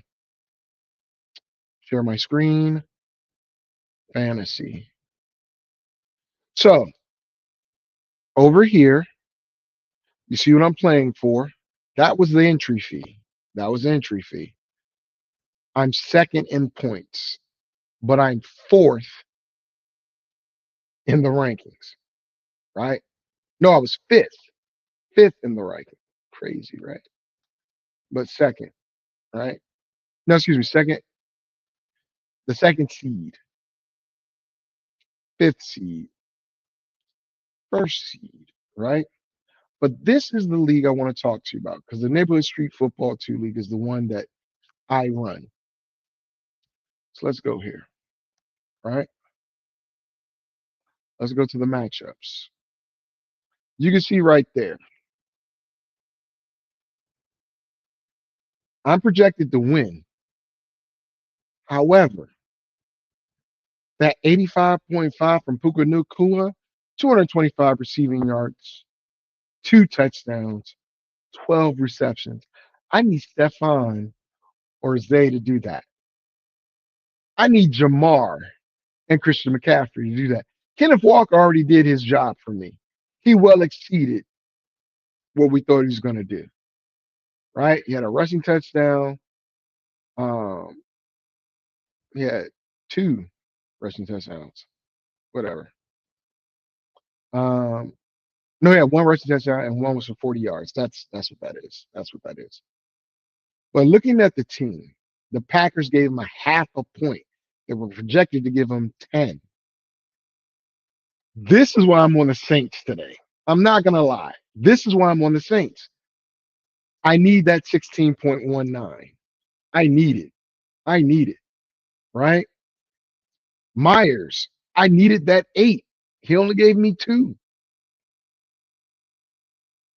Speaker 5: Share my screen. Fantasy. So over here, you see what I'm playing for? That was the entry fee. That was the entry fee. I'm second in points, but I'm fourth in the rankings, right? No, I was fifth in the ranking. Crazy, right? But second, right? No, excuse me, second, the second seed, fifth seed, first seed, right? But this is the league I want to talk to you about because the Neighborhood Street Football 2 League is the one that I run. So let's go here, right? Let's go to the matchups. You can see right there. I'm projected to win. However, that 85.5 from Puka Nacua, 225 receiving yards, 2 touchdowns, 12 receptions. I need Stefan or Zay to do that. I need Jamar and Christian McCaffrey to do that. Kenneth Walker already did his job for me. He well exceeded what we thought he was going to do. Right? He had a rushing touchdown. Um, he had 2 rushing touchdowns. Whatever. No, he had 1 rushing touchdown and one was for 40 yards. That's what that is. That's what that is. But looking at the team, the Packers gave him a half a point. They were projected to give him 10. This is why I'm on the Saints today. I'm not going to lie. This is why I'm on the Saints. I need that 16.19. I need it. I need it. Right? Myers, I needed that 8. He only gave me 2.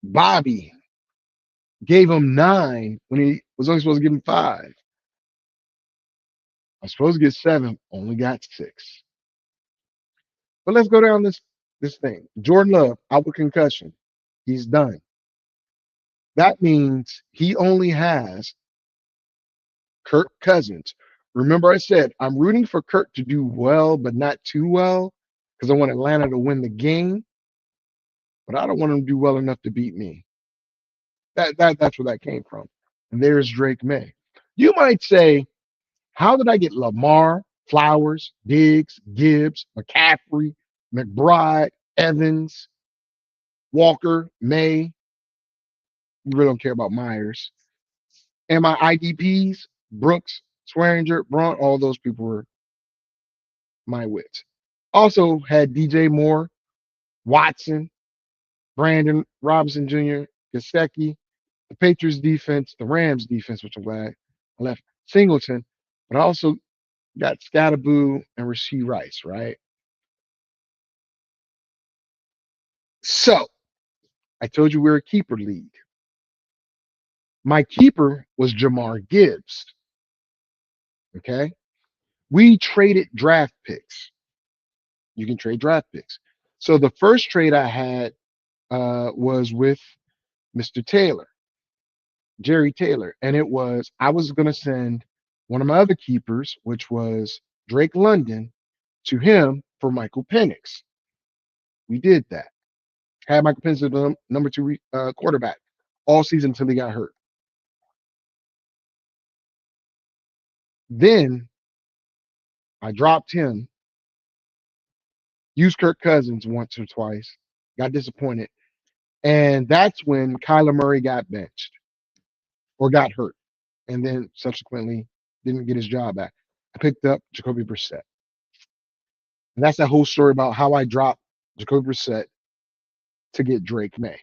Speaker 5: Bobby gave him 9 when he was only supposed to give him 5. I was supposed to get 7, only got 6. But let's go down this thing. Jordan Love, out with concussion. He's done. That means he only has Kirk Cousins. Remember, I said I'm rooting for Kirk to do well, but not too well, because I want Atlanta to win the game. But I don't want him to do well enough to beat me. That's where that came from. And there's Drake May. You might say, how did I get Lamar, Flowers, Diggs, Gibbs, McCaffrey, McBride, Evans, Walker, May? You really don't care about Myers. And my IDPs, Brooks, Swearinger, Braun, all those people were my wits. Also had DJ Moore, Watson, Brandon Robinson Jr., Gasecki, the Patriots defense, the Rams defense, which I'm glad I left, Singleton, but I also got Scatterboo and Rasheed Rice, right? So I told you we're a keeper league. My keeper was Jamar Gibbs. Okay. We traded draft picks. You can trade draft picks. So the first trade I had was with Mr. Taylor, Jerry Taylor. And it was, I was going to send one of my other keepers, which was Drake London, to him for Michael Penix. We did that. Had Michael Penix as the number 2 quarterback all season until he got hurt. Then I dropped him, used Kirk Cousins once or twice, got disappointed. And that's when Kyler Murray got benched or got hurt, and then subsequently didn't get his job back. I picked up Jacoby Brissett. And that's that whole story about how I dropped Jacoby Brissett to get Drake May.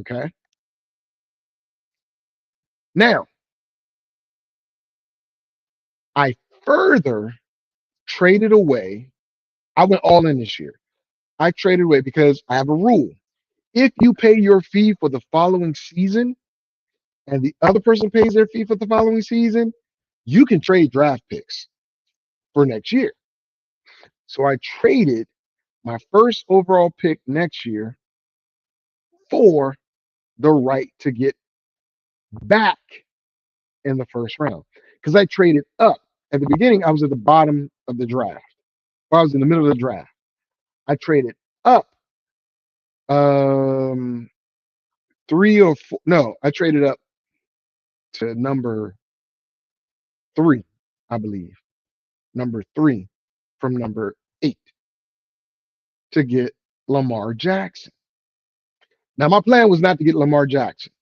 Speaker 5: Okay. Now, I further traded away. I went all in this year. I traded away because I have a rule. If you pay your fee for the following season and the other person pays their fee for the following season, you can trade draft picks for next year. So I traded my first overall pick next year for the right to get back in the first round because I traded up. At the beginning, I was at the bottom of the draft. Or I was in the middle of the draft. I traded up 3 or 4. No, I traded up to number 3, I believe. Number 3 from number 8 to get Lamar Jackson. Now, my plan was not to get Lamar Jackson.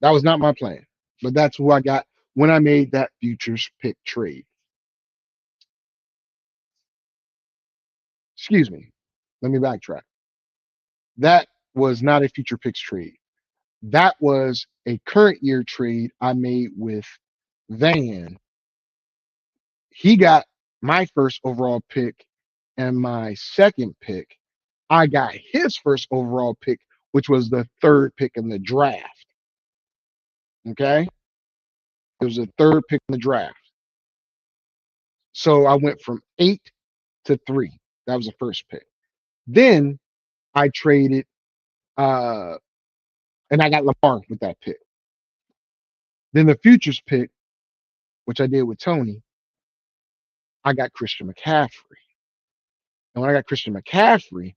Speaker 5: That was not my plan. But that's who I got when I made that futures pick trade. Excuse me. Let me backtrack. That was not a future picks trade. That was a current year trade I made with Van. He got my first overall pick and my second pick. I got his first overall pick, which was the third pick in the draft. Okay. It was the third pick in the draft. So I went from 8 to 3. That was the first pick. Then I traded, and I got Lamar with that pick. Then the futures pick, which I did with Tony, I got Christian McCaffrey. And when I got Christian McCaffrey,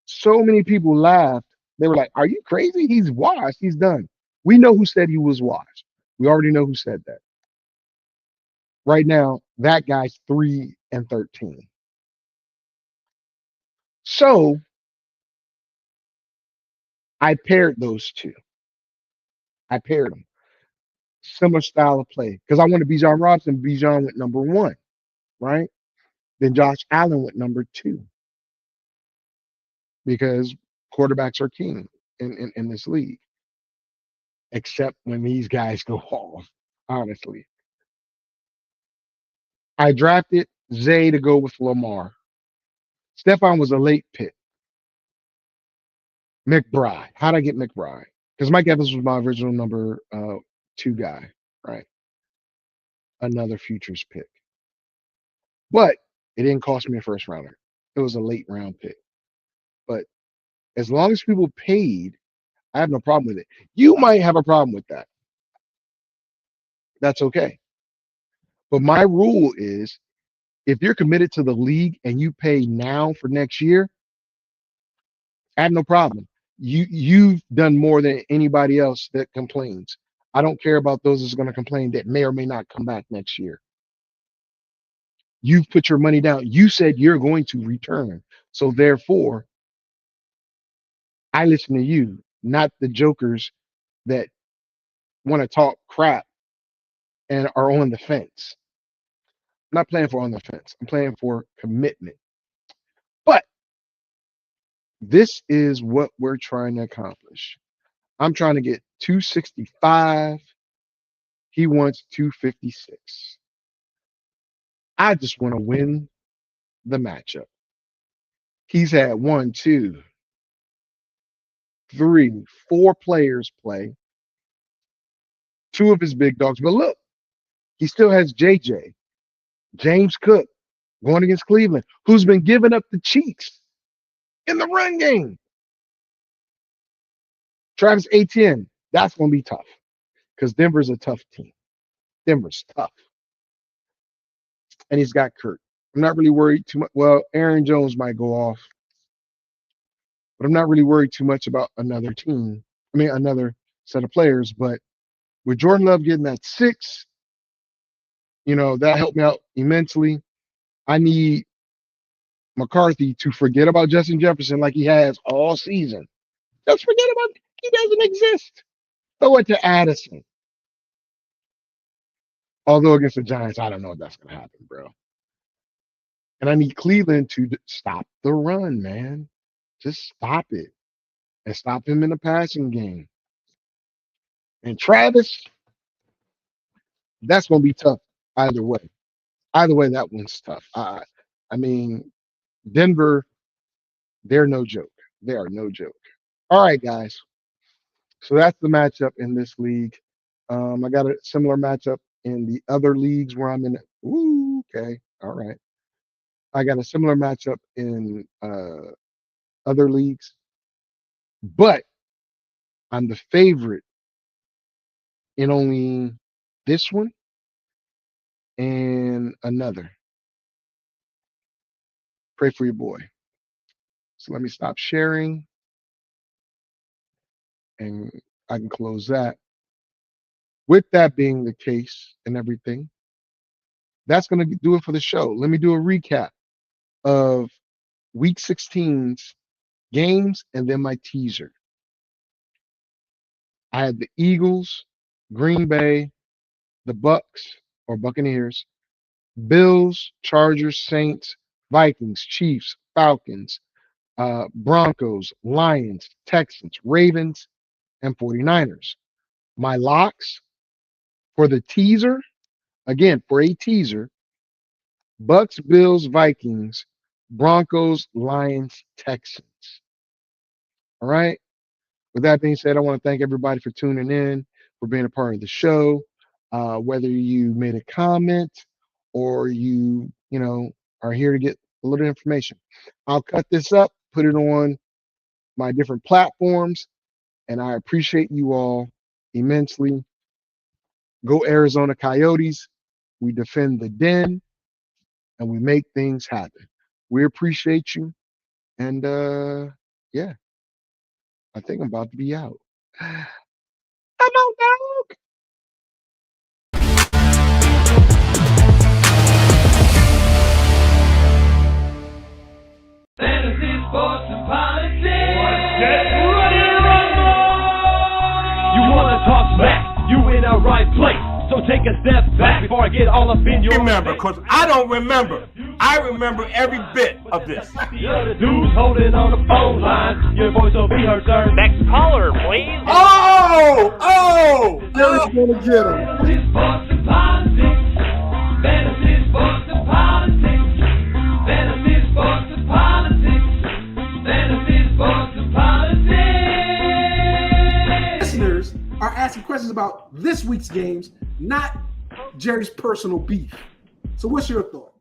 Speaker 5: so many people laughed. They were like, "Are you crazy? He's washed. He's done." We know who said he was washed. We already know who said that. Right now, that guy's 3-13. So I paired those two. I paired them. Similar style of play. Because I wanted Bijan Robinson. Bijan went number 1, right? Then Josh Allen went number 2. Because quarterbacks are king in this league. Except when these guys go off, honestly. I drafted Zay to go with Lamar. Stephon was a late pick. McBride. How'd I get McBride? Because Mike Evans was my original number 2 guy, right? Another futures pick. But it didn't cost me a first rounder. It was a late round pick. But as long as people paid, I have no problem with it. You might have a problem with that. That's okay. But my rule is if you're committed to the league and you pay now for next year, I have no problem. You've done more than anybody else that complains. I don't care about those that's going to complain that may or may not come back next year. You've put your money down. You said you're going to return. So therefore, I listen to you, not the jokers that want to talk crap and are on the fence. I'm not playing for on the fence. I'm playing for commitment. But this is what we're trying to accomplish. I'm trying to get 265. He wants 256. I just want to win the matchup. He's had 1, 2, 3, 4 players play. 2 of his big dogs. But look, he still has JJ, James Cook, going against Cleveland, who's been giving up the cheeks in the run game. Travis Etienne, that's going to be tough because Denver's a tough team. Denver's tough. And he's got Kurt. I'm not really worried too much. Well, Aaron Jones might go off, but I'm not really worried too much about another team. I mean, another set of players. But with Jordan Love getting that 6, that helped me out immensely. I need McCarthy to forget about Justin Jefferson like he has all season. Just forget about it. He doesn't exist. Throw it to Addison. Although against the Giants, I don't know if that's going to happen, bro. And I need Cleveland to stop the run, man. Just stop it. And stop him in the passing game. And Travis, that's going to be tough either way. Either way, that one's tough. I mean, Denver, they're no joke. They are no joke. All right, guys. So that's the matchup in this league. I got a similar matchup in the other leagues where I'm in. Ooh, okay. All right. I got a similar matchup in other leagues, but I'm the favorite in only this one and another. Pray for your boy. So let me stop sharing and I can close that. With that being the case and everything, that's going to do it for the show. Let me do a recap of Week 16's games and then my teaser. I had the Eagles, Green Bay, the Bucks or Buccaneers, Bills, Chargers, Saints, Vikings, Chiefs, Falcons, Broncos, Lions, Texans, Ravens, and 49ers. My locks for the teaser, again, for a teaser, Bucks, Bills, Vikings, Broncos, Lions, Texans. All right. With that being said, I want to thank everybody for tuning in, for being a part of the show. Whether you made a comment or you are here to get a little information. I'll cut this up, put it on my different platforms, and I appreciate you all immensely. Go Arizona Coyotes. We defend the den and we make things happen. We appreciate you. And yeah, I think I'm about to be out. I'm out, dog.
Speaker 1: Fantasy, sports, and politics. Get ready to rumble! You wanna talk smack? You in the right place. So take a step back before I get all up in your
Speaker 2: Remember,
Speaker 1: face.
Speaker 2: because I don't remember. I remember every bit of this.
Speaker 1: You're the dudes holding on the phone line. Your voice will be heard, sir.
Speaker 3: Next caller, please.
Speaker 2: Oh!
Speaker 4: Jerry's gonna get him.
Speaker 1: Fantasy, sports, and politics. Fantasy, sports, and politics. Fantasy, sports, and politics. Fantasy, sports, and politics.
Speaker 4: Listeners are asking questions about this week's games, not Jerry's personal beef. So what's your thought?